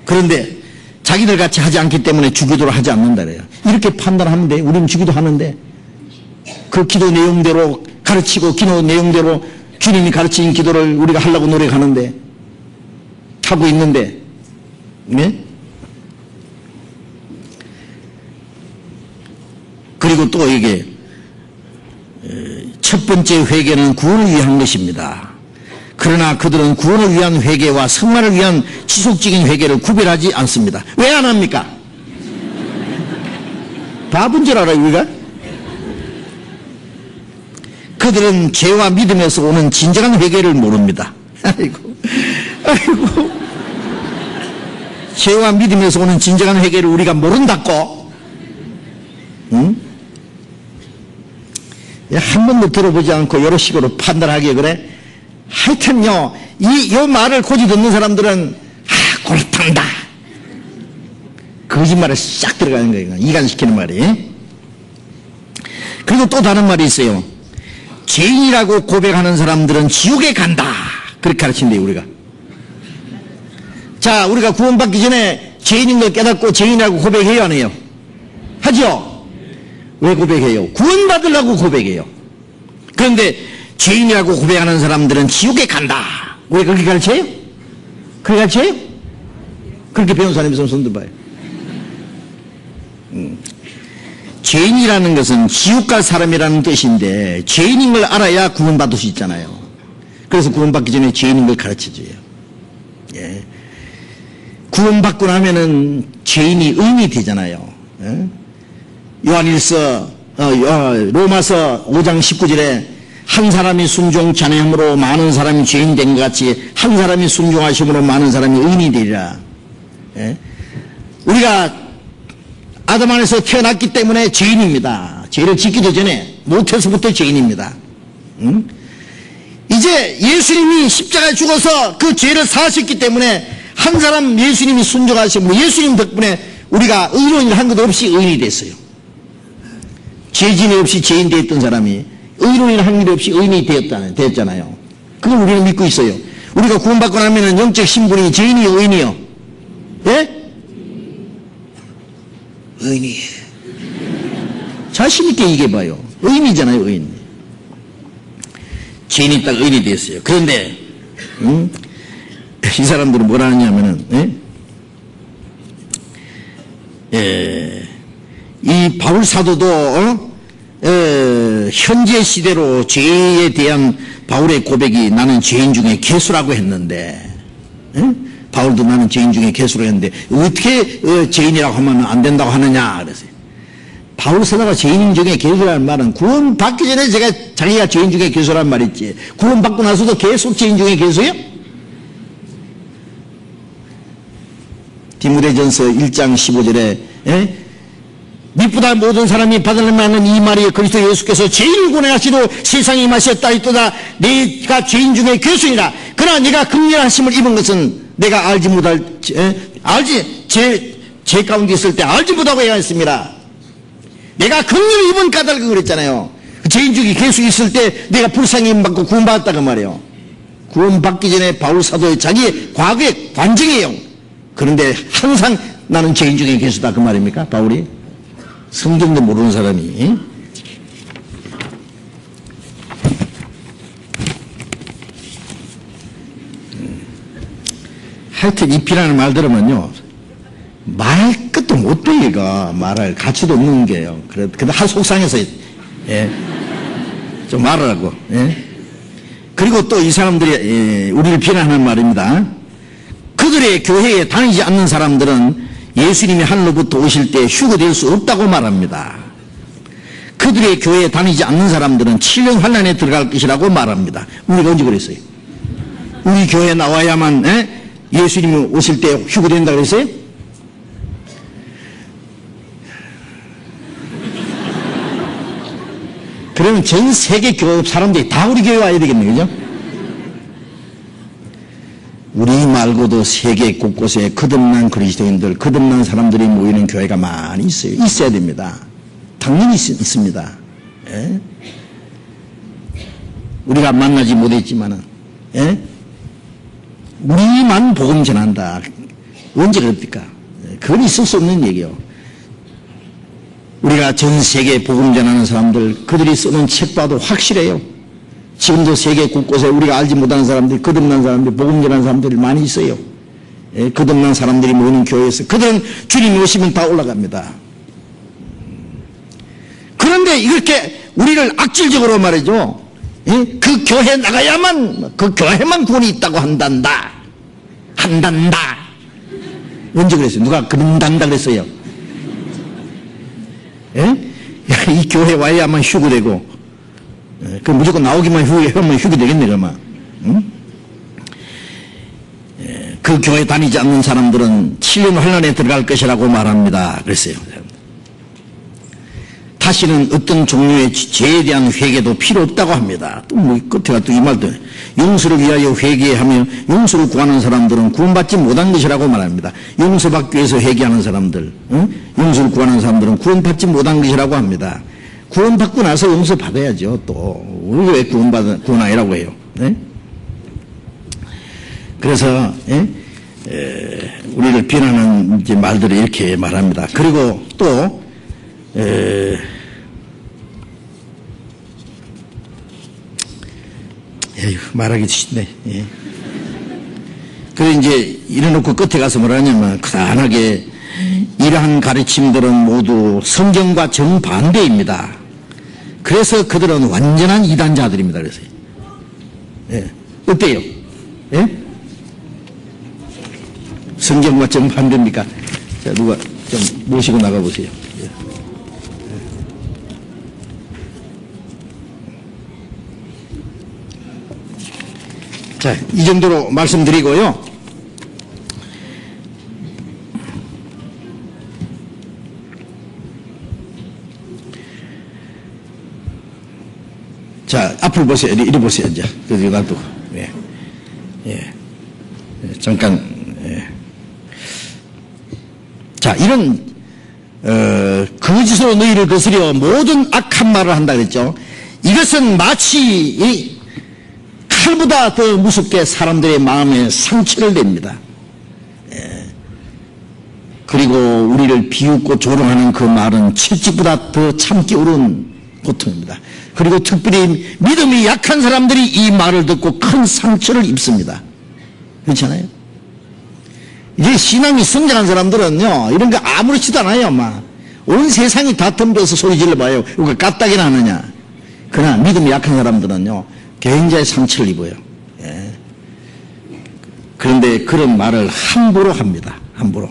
그런데 자기들 같이 하지 않기 때문에 주기도를 하지 않는다 그래요. 이렇게 판단하면 돼. 우리는 주기도 하는데 그 기도 내용대로 가르치고 기도 내용대로 주님이 가르친 기도를 우리가 하려고 노력하는데 하고 있는데, 네? 그리고 또 이게 첫 번째 회개는 구원을 위한 것입니다. 그러나 그들은 구원을 위한 회개와 성화를 위한 지속적인 회개를 구별하지 않습니다. 왜 안 합니까? 바본 줄 알아요, 우리가? 그들은 죄와 믿음에서 오는 진정한 회개를 모릅니다. 아이고. 죄와 믿음에서 오는 진정한 회개를 우리가 모른다고? 응? 한 번도 들어보지 않고 이런 식으로 판단하게 그래? 하여튼요, 이 말을 고지 듣는 사람들은 그렇단다. 거짓말에 싹 들어가는 거예요. 이간시키는 말이. 그리고 또 다른 말이 있어요. 죄인이라고 고백하는 사람들은 지옥에 간다. 그렇게 가르친대요, 우리가. 자, 우리가 구원받기 전에 죄인인 걸 깨닫고 죄인이라고 고백해요, 안 해요? 하죠? 왜 고백해요? 구원받으려고 고백해요. 그런데 죄인이라고 고백하는 사람들은 지옥에 간다. 왜 그렇게 가르쳐요? 그렇게 가르쳐요? 그렇게 배운 사람이 있으면 손 들어봐요. 죄인이라는 것은 지옥 갈 사람이라는 뜻인데 죄인인 걸 알아야 구원받을 수 있잖아요. 그래서 구원받기 전에 죄인인 걸 가르쳐줘요. 예. 구원받고 나면은 죄인이 의인이 되잖아요. 예? 로마서 5장 19절에 한 사람이 순종치 않음으로 많은 사람이 죄인 된 것 같이 한 사람이 순종하심으로 많은 사람이 의인이 되리라. 예? 우리가 아담 안에서 태어났기 때문에 죄인입니다. 죄를 짓기도 전에 못해서부터 죄인입니다. 이제 예수님이 십자가에 죽어서 그 죄를 사하셨기 때문에 한 사람 예수님이 순종하시고 예수님 덕분에 우리가 의로운 일 한 것 없이 의인이 됐어요. 죄진이 없이 죄인 되었던 사람이 의로운 일 한 일 없이 의인이 되었잖아요. 그걸 우리는 믿고 있어요. 우리가 구원받고 나면은 영적 신분이 죄인이요, 의인이요? 예? 의인이에요. 자신있게 얘기해봐요. 의인이잖아요, 의인. 죄인이 딱 의인이 됐어요. 그런데, 이 사람들은 뭐라 하냐면은, 이 바울 사도도, 현재 시대로 죄에 대한 바울의 고백이 나는 죄인 중에 괴수라고 했는데, 바울도 나는 죄인 중에 괴수라고 했는데, 어떻게 죄인이라고 하면 안 된다고 하느냐, 그랬어요. 바울 사도가 죄인 중에 괴수라는 말은 구원 받기 전에 자기가 죄인 중에 괴수라는 말이지, 구원 받고 나서도 계속 죄인 중에 괴수예요? 디모데전서 1장 15절에 미쁘다 모든 사람이 받으려면 하는 이 말이 그리스도 예수께서 죄인을 구원하시러 세상에 임하셨다 있도다. 네가 죄인 중에 괴수이라. 그러나 네가 긍휼하심을 입은 것은 내가 알지 못할 제 가운데 있을 때 알지 못하고 해야 했습니다. 내가 긍휼을 입은 까닭을 그랬잖아요. 죄인 중에 괴수 있을 때 내가 불쌍히 받고 구원받았다고 말이에요. 구원받기 전에 바울 사도의 자기의 과거의 관증이에요. 그런데 항상 나는 죄인 중에 괴수다 그 말입니까? 바울이? 성경도 모르는 사람이. 하여튼 이 비난을 말 들으면요, 말할 것도 못 돼. 얘가 말할 가치도 없는 게요. 근데 한 속상해서 좀 말하라고. 그리고 또 이 사람들이 우리를 비난하는 말입니다. 그들의 교회에 다니지 않는 사람들은 예수님이 하늘로부터 오실 때 휴거될 수 없다고 말합니다. 그들의 교회에 다니지 않는 사람들은 7년 환란에 들어갈 것이라고 말합니다. 우리가 언제 그랬어요? 우리 교회에 나와야만 예수님이 오실 때 휴거된다고 그랬어요? 그러면 전 세계 교회 사람들이 다 우리 교회 와야 되겠네, 그죠? 우리 말고도 세계 곳곳에 거듭난 그리스도인들, 거듭난 사람들이 모이는 교회가 많이 있어요. 있어야 됩니다. 당연히 있습니다. 예? 우리가 만나지 못했지만은, 우리만 복음 전한다. 언제 그럽니까? 그건 있을 수 없는 얘기요. 우리가 전 세계에 복음 전하는 사람들, 그들이 쓰는 책 봐도 확실해요. 지금도 세계 곳곳에 우리가 알지 못하는 사람들, 거듭난 사람들, 복음 전하는 사람들이 많이 있어요. 거듭난 사람들이 모이는 교회에서. 그들은 주님이 오시면 다 올라갑니다. 그런데 이렇게 우리를 악질적으로 말이죠. 그 교회 나가야만, 그 교회만 구원이 있다고 한단다. 언제 그랬어요? 누가 그런단다 그랬어요? 이 교회 와야만 휴거되고, 그 무조건 나오기만 하면 휴거되겠네, 그러면. 그 교회 다니지 않는 사람들은 7년 환란에 들어갈 것이라고 말합니다. 그랬어요. 다시는 어떤 종류의 죄에 대한 회개도 필요 없다고 합니다. 또 뭐 끝에가 또 이 말도, 용서를 위하여 회개하며 용서를 구하는 사람들은 구원받지 못한 것이라고 말합니다. 용서받기 위해서 회개하는 사람들, 용서를 구하는 사람들은 구원받지 못한 것이라고 합니다. 구원받고 나서 용서받아야죠. 또 왜 구원 아니라고 해요? 그래서 우리를 비난하는 이제 말들을 이렇게 말합니다. 그리고 또 말하기 쉽네. 그래서 이제 이래놓고 끝에 가서 뭐라 하냐면, 간단하게 이러한 가르침들은 모두 성경과 정반대입니다. 그래서 그들은 완전한 이단자들입니다. 그래서 어때요? 성경과 정반대입니까? 자, 누가 좀 모시고 나가보세요. 자, 이 정도로 말씀드리고요. 자, 앞을 보세요. 이리 보세요, 이제. 그래서 놔두고. 잠깐, 자, 이런, 거짓으로 너희를 거스려 모든 악한 말을 한다 그랬죠. 이것은 마치 칼보다 더 무섭게 사람들의 마음에 상처를 냅니다. 그리고 우리를 비웃고 조롱하는 그 말은 채찍보다 더 참기 어려운 고통입니다. 그리고 특별히 믿음이 약한 사람들이 이 말을 듣고 큰 상처를 입습니다. 그렇잖아요? 이제 신앙이 성장한 사람들은요, 이런 거 아무렇지도 않아요, 막. 온 세상이 다 덤벼서 소리 질러봐요. 이거 까딱이나 하느냐. 그러나 믿음이 약한 사람들은요, 굉장히 상처를 입어요. 예. 그런데 그런 말을 함부로 합니다. 함부로.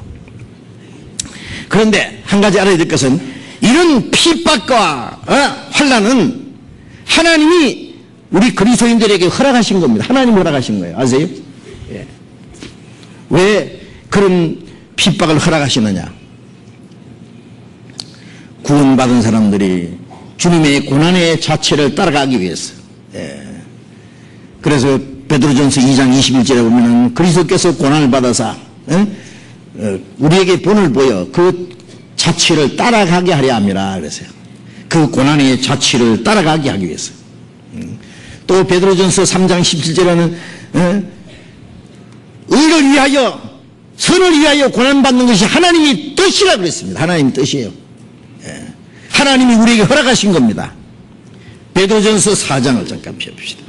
그런데 한 가지 알아야 될 것은 이런 핍박과 환난은 하나님이 우리 그리스도인들에게 허락하신 겁니다. 하나님 허락하신 거예요. 아세요? 예. 왜 그런 핍박을 허락하시느냐? 구원받은 사람들이 주님의 고난의 자체를 따라가기 위해서. 예. 그래서 베드로전서 2장 21절에 보면은 그리스도께서 고난을 받아서 우리에게 본을 보여 그 자취를 따라가게 하려 함이라 그랬어요. 그 고난의 자취를 따라가게 하기 위해서. 또 베드로전서 3장 17절에는 의를 위하여 선을 위하여 고난받는 것이 하나님의 뜻이라 그랬습니다. 하나님의 뜻이에요. 하나님이 우리에게 허락하신 겁니다. 베드로전서 4장을 잠깐 펴봅시다.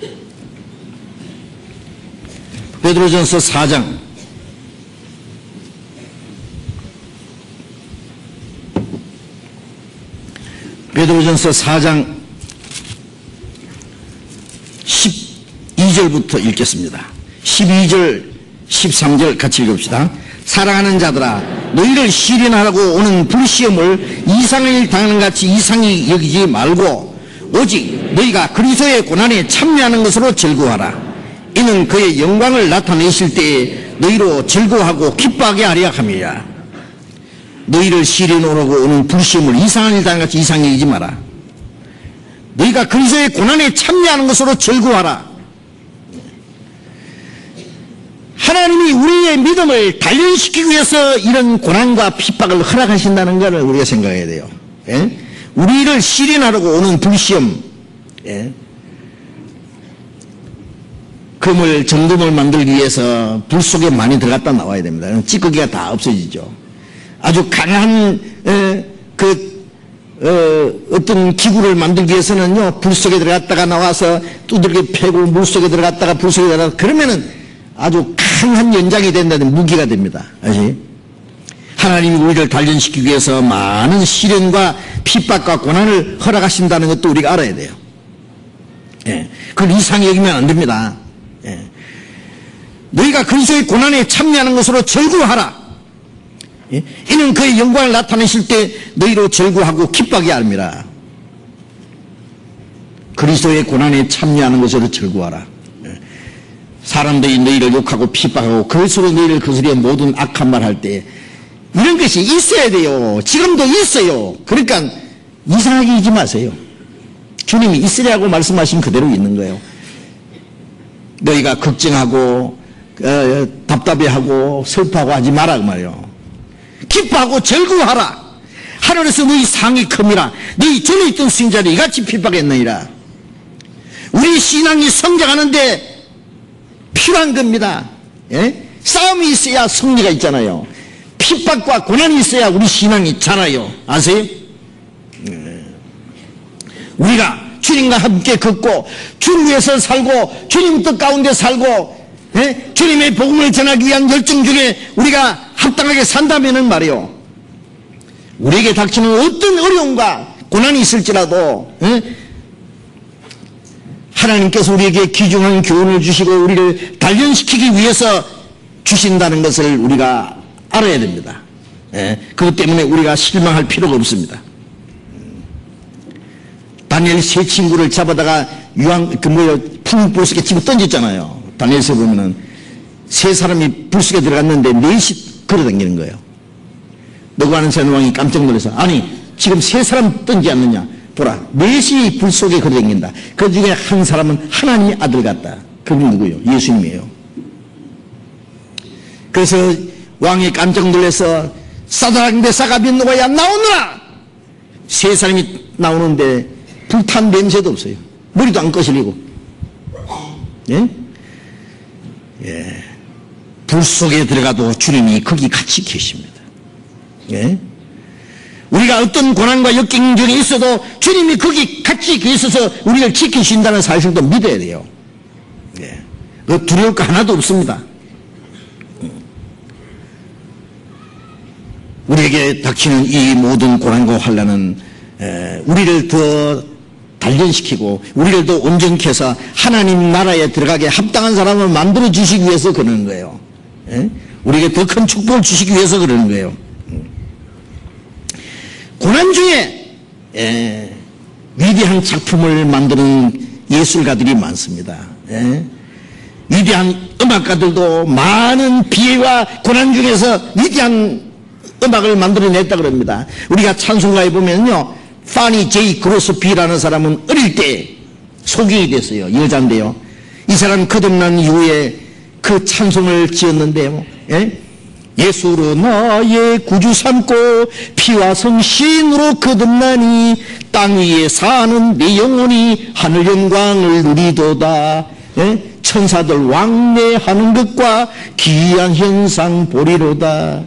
베드로전서 4장 베드로전서 4장 12절부터 읽겠습니다. 12절 13절 같이 읽읍시다. 사랑하는 자들아 너희를 시련하라고 오는 불시험을 이상의 일 당하는 같이 이상히 여기지 말고 오직 너희가 그리스도의 고난에 참여하는 것으로 즐거워하라. 이는 그의 영광을 나타내실 때에 너희로 즐거워하고 기뻐하게 하려 함이라. 너희를 시련하라고 오는 불시험을 이상한 일 당한 같이 이상히 여기지 마라. 너희가 그리스도의 고난에 참여하는 것으로 즐거워하라. 하나님이 우리의 믿음을 단련시키기 위해서 이런 고난과 핍박을 허락하신다는 것을 우리가 생각해야 돼요. 예? 우리를 시련하려고 오는 불시험, 예? 금을 정금을 만들기 위해서 불 속에 많이 들어갔다 나와야 됩니다. 찌꺼기가 다 없어지죠. 아주 강한 어떤 기구를 만들기 위해서는요, 불 속에 들어갔다가 나와서 두들겨 패고 물 속에 들어갔다가 불 속에 들어갔다가 그러면은 아주 강한 연장이 된다는 무기가 됩니다. 아시? 하나님이 우리를 단련시키기 위해서 많은 시련과 핍박과 고난을 허락하신다는 것도 우리가 알아야 돼요. 예. 그걸 이상히 여기면 안 됩니다. 예. 너희가 그리스도의 고난에 참여하는 것으로 즐거워하라. 예? 이는 그의 영광을 나타내실 때 너희로 즐거워하고 기뻐하게 합니다. 그리스도의 고난에 참여하는 것으로 즐거워하라. 사람들이 너희를 욕하고 핍박하고 그것으로 너희를 거스려 모든 악한 말 할 때 이런 것이 있어야 돼요. 지금도 있어요. 그러니까 이상하게 하지 마세요. 주님이 있으라고 말씀하신 그대로 있는 거예요. 너희가 걱정하고 답답해하고 슬퍼하고 하지 마라 그 말이에요. 기뻐하고 즐거워하라. 하늘에서 너희 상이 큼이라. 너희 전에 있던 신자들이 이같이 핍박했느니라. 우리 신앙이 성장하는데 필요한 겁니다. 예? 싸움이 있어야 승리가 있잖아요. 핍박과 고난이 있어야 우리 신앙이 있잖아요. 아세요? 우리가 주님과 함께 걷고 주님 위해서 살고 주님 뜻 가운데 살고 예? 주님의 복음을 전하기 위한 열정 중에 우리가 합당하게 산다면은 말이요, 우리에게 닥치는 어떤 어려움과 고난이 있을지라도 예? 하나님께서 우리에게 귀중한 교훈을 주시고 우리를 단련시키기 위해서 주신다는 것을 우리가 알아야 됩니다. 예, 그것 때문에 우리가 실망할 필요가 없습니다. 다니엘 세 친구를 잡아다가 풍불 속에 집어 던졌잖아요. 다니엘서에 보면은 세 사람이 불 속에 들어갔는데 넷이 걸어다니는 거예요. 느부갓네살 왕이 깜짝 놀라서 아니 지금 세 사람 던지 않느냐, 보라 넷이 불 속에 걸어다닌다. 그 중에 한 사람은 하나님의 아들 같다. 그분 누구예요? 예수님이에요. 그래서 왕이 깜짝 놀라서 사드락 메삭 아벳느고야 나오느라. 세 사람이 나오는데 불탄 냄새도 없어요. 머리도 안 거슬리고. 예? 불 속에 들어가도 주님이 거기 같이 계십니다. 우리가 어떤 고난과 역경 중에 있어도 주님이 거기 같이 계셔서 우리를 지키신다는 사실도 믿어야 돼요. 두려울 거 하나도 없습니다. 우리에게 닥치는 이 모든 고난과 환난은 우리를 더 단련시키고 우리를 더 온전케 해서 하나님 나라에 들어가게 합당한 사람을 만들어 주시기 위해서 그러는 거예요. 우리에게 더 큰 축복을 주시기 위해서 그러는 거예요. 고난 중에 위대한 작품을 만드는 예술가들이 많습니다. 위대한 음악가들도 많은 비애와 고난 중에서 위대한 음악을 만들어냈다 그럽니다. 우리가 찬송가에 보면요, 파니 제이 그로스비라는 사람은 어릴 때 소경이 됐어요. 여자인데요. 이 사람 거듭난 이후에 그 찬송을 지었는데요. 예수로 나의 구주 삼고 피와 성신으로 거듭나니 땅 위에 사는 내 영혼이 하늘 영광을 누리도다. 천사들 왕래하는 것과 기이한 현상 보리로다.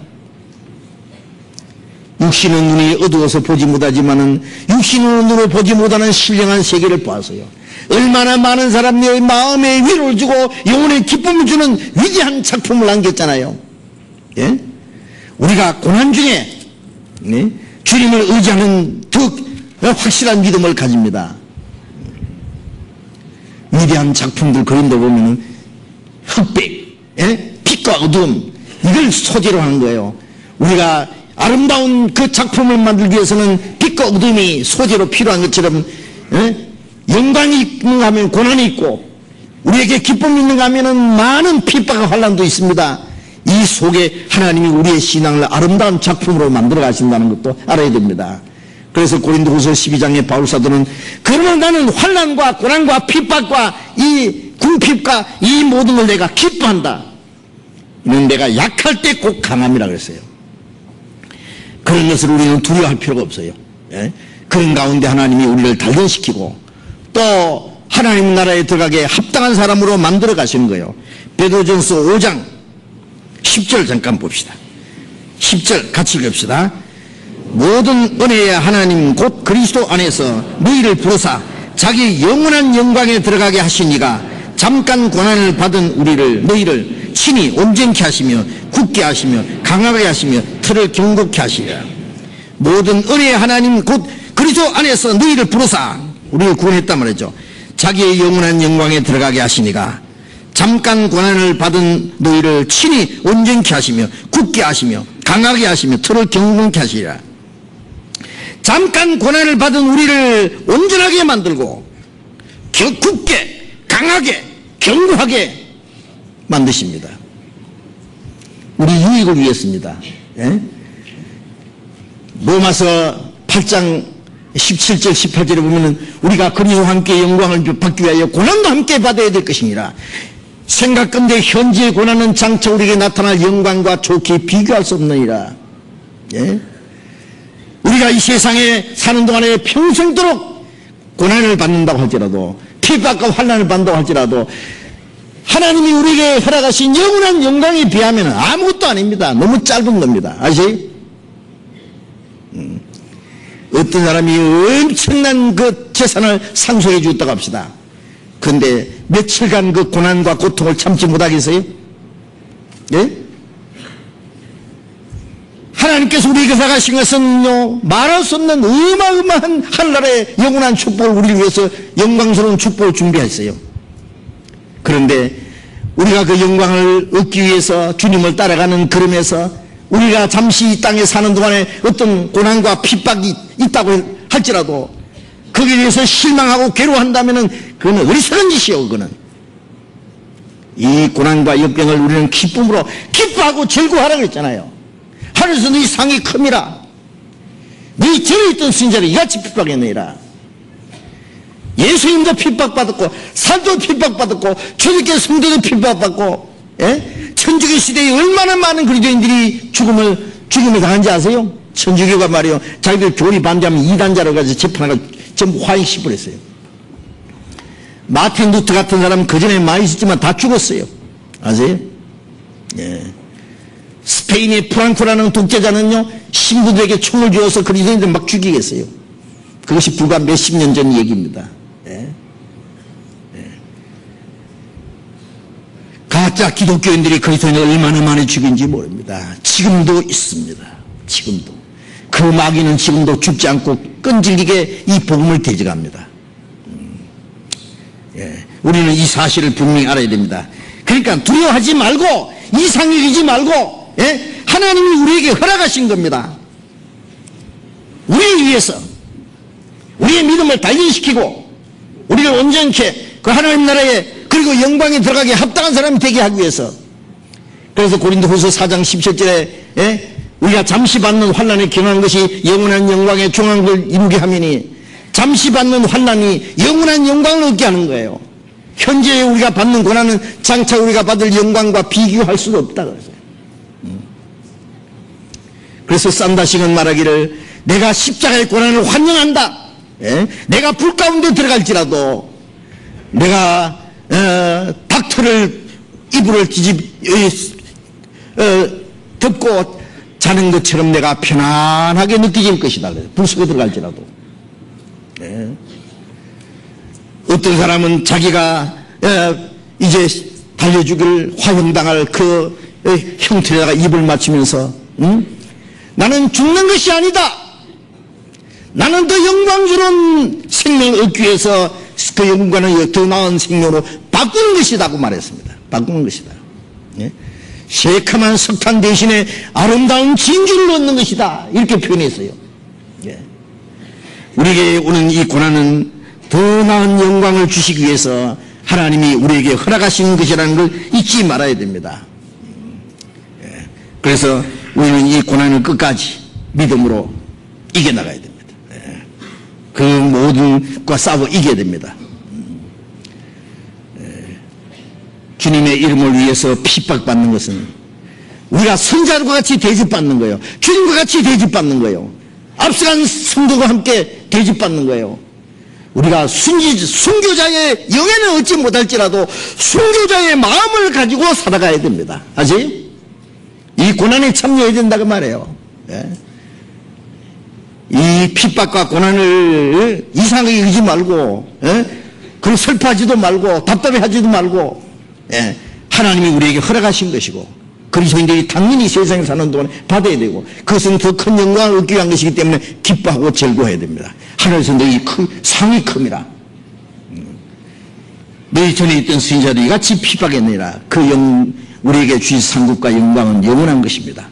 육신은 눈이 어두워서 보지 못하지만은 육신의 눈으로 보지 못하는 신령한 세계를 보았어요. 얼마나 많은 사람의 마음에 위로를 주고 영혼의 기쁨을 주는 위대한 작품을 남겼잖아요. 우리가 고난 중에 주님을 의지하는 더욱 확실한 믿음을 가집니다. 위대한 작품들 그림도 보면은 흑백, 빛과 어두움, 이걸 소재로 하는 거예요. 우리가 아름다운 그 작품을 만들기 위해서는 빛과 어둠이 소재로 필요한 것처럼 영광이 있는가 하면 고난이 있고 우리에게 기쁨이 있는가 하면 많은 핍박과 환난도 있습니다. 이 속에 하나님이 우리의 신앙을 아름다운 작품으로 만들어 가신다는 것도 알아야 됩니다. 그래서 고린도후서 12장의 바울사도는 그러면 나는 환난과 고난과 핍박과 이 궁핍과 이 모든 걸 내가 기뻐한다. 이는 내가 약할 때 꼭 강함이라 그랬어요. 그런 것을 우리는 두려워할 필요가 없어요. 그런 가운데 하나님이 우리를 단련시키고 또 하나님 나라에 들어가게 합당한 사람으로 만들어 가시는 거예요. 베드로전서 5장 10절 잠깐 봅시다. 10절 같이 읽읍시다. 모든 은혜의 하나님 곧 그리스도 안에서 너희를 부르사 자기 영원한 영광에 들어가게 하시니가 잠깐 고난을 받은 너희를 친히 온전케 하시며 굳게 하시며 강하게 하시며 틀을 견고케 하시리라. 모든 은혜의 하나님 곧 그리스도 안에서 너희를 부르사 우리를 구원했단 말이죠. 자기의 영원한 영광에 들어가게 하시니가 잠깐 고난을 받은 너희를 친히 온전케 하시며 굳게 하시며 강하게 하시며 틀을 견고케 하시리라. 잠깐 고난을 받은 우리를 온전하게 만들고 굳게 강하게 견고하게 만드십니다. 우리 유익을 위해서입니다. 로마서 8장 17절 18절에 보면은 우리가 그리스도와 함께 영광을 받기 위하여 고난도 함께 받아야 될 것이니라. 생각건대 현재의 고난은 장차 우리에게 나타날 영광과 좋게 비교할 수 없느니라. 우리가 이 세상에 사는 동안에 평생도록 고난을 받는다고 할지라도 핍박과 환난을 받는다고 할지라도 하나님이 우리에게 허락하신 영원한 영광에 비하면 아무것도 아닙니다. 너무 짧은 겁니다. 아시죠? 어떤 사람이 엄청난 그 재산을 상속해 주었다고 합시다. 그런데 며칠간 그 고난과 고통을 참지 못하겠어요? 하나님께서 우리에게 허락하신 것은요, 말할 수 없는 어마어마한 하늘나라의 영원한 축복을 우리를 위해서 영광스러운 축복을 준비했어요. 그런데 우리가 그 영광을 얻기 위해서 주님을 따라가는 걸음에서 우리가 잠시 이 땅에 사는 동안에 어떤 고난과 핍박이 있다고 할지라도 거기에 대해서 실망하고 괴로워한다면 그거는 어리석은 짓이요. 그거는 이 고난과 역병을 우리는 기쁨으로 기뻐하고 즐거워하라고 그랬잖아요. 하늘에서 너희 상이 큼이라. 너희 전에 있던 신자를 이같이 핍박했느니라. 예수님도 핍박받았고 사도도 핍박받았고 초대교회 성도도 핍박받고 천주교 시대에 얼마나 많은 그리스도인들이 죽음을 당한지 아세요? 천주교가 말이요, 자기들 교리 반대하면 이단자로 가서 재판하고 전부 화익시버렸어요. 마틴 루터 같은 사람은 그 전에 많이 있었지만 다 죽었어요. 아세요? 예. 스페인의 프랑코라는 독재자는요, 신부들에게 총을 쥐어서 그리스도인들 막 죽이겠어요. 그것이 불과 몇십 년 전 얘기입니다. 예. 예. 가짜 기독교인들이 그리스도인을 얼마나 많이 죽인지 모릅니다. 지금도 있습니다. 지금도. 그 마귀는 지금도 죽지 않고 끈질기게 이 복음을 대적합니다. 예. 우리는 이 사실을 분명히 알아야 됩니다. 그러니까 두려워하지 말고 이상 여기지 말고, 예? 하나님이 우리에게 허락하신 겁니다. 우리를 위해서 우리의 믿음을 단련시키고 우리를 온전케 그 하나님 나라에 그리고 영광에 들어가게 합당한 사람이 되게 하기 위해서. 그래서 고린도후서 4장 17절에 예? 우리가 잠시 받는 환난에 경한 것이 영원한 영광의 종황을 이루게 하매니, 잠시 받는 환난이 영원한 영광을 얻게 하는 거예요. 현재 우리가 받는 고난은 장차 우리가 받을 영광과 비교할 수가 없다 그랬어요. 그래서 산다식은 말하기를, 내가 십자가의 고난을 환영한다. 예? 내가 불 가운데 들어갈지라도 내가 닥터를 이불을 덮고 자는 것처럼 내가 편안하게 느껴질 것이다. 불 속에 들어갈지라도. 예. 어떤 사람은 자기가 이제 달려주기를 화형당할 그 형틀에다가 입을 맞추면서 나는 죽는 것이 아니다. 나는 더 영광스러운 생명을 얻기 위해서 그 영광을 더 나은 생명으로 바꾸는 것이다고 말했습니다. 바꾸는 것이다. 예? 새카만 석탄 대신에 아름다운 진주를 얻는 것이다. 이렇게 표현했어요. 예. 우리에게 오는 이 고난은 더 나은 영광을 주시기 위해서 하나님이 우리에게 허락하신 것이라는 걸 잊지 말아야 됩니다. 예. 그래서 우리는 이 고난을 끝까지 믿음으로 이겨나가야 됩니다. 예. 그 모든 것과 싸워 이겨야 됩니다. 예. 주님의 이름을 위해서 핍박받는 것은 우리가 선자들과 같이 대접받는 거예요. 주님과 같이 대접받는 거예요. 앞서간 성도가 함께 대접받는 거예요. 우리가 순교자의 영예는 얻지 못할지라도 순교자의 마음을 가지고 살아가야 됩니다. 아시? 이 고난에 참여해야 된다고 말해요. 예? 이 핍박과 고난을 이상하게 여기지 말고, 예? 그리고 슬퍼하지도 말고 답답해하지도 말고, 예? 하나님이 우리에게 허락하신 것이고 그리스도인들이 당연히 세상에 사는 동안에 받아야 되고, 그것은 더 큰 영광을 얻기 위한 것이기 때문에 기뻐하고 즐거워해야 됩니다. 하늘에서 너희 상이 큼이라. 너희 전에 있던 선지자들이 같이 핍박했느니라. 그 우리에게 주신 상급과 영광은 영원한 것입니다.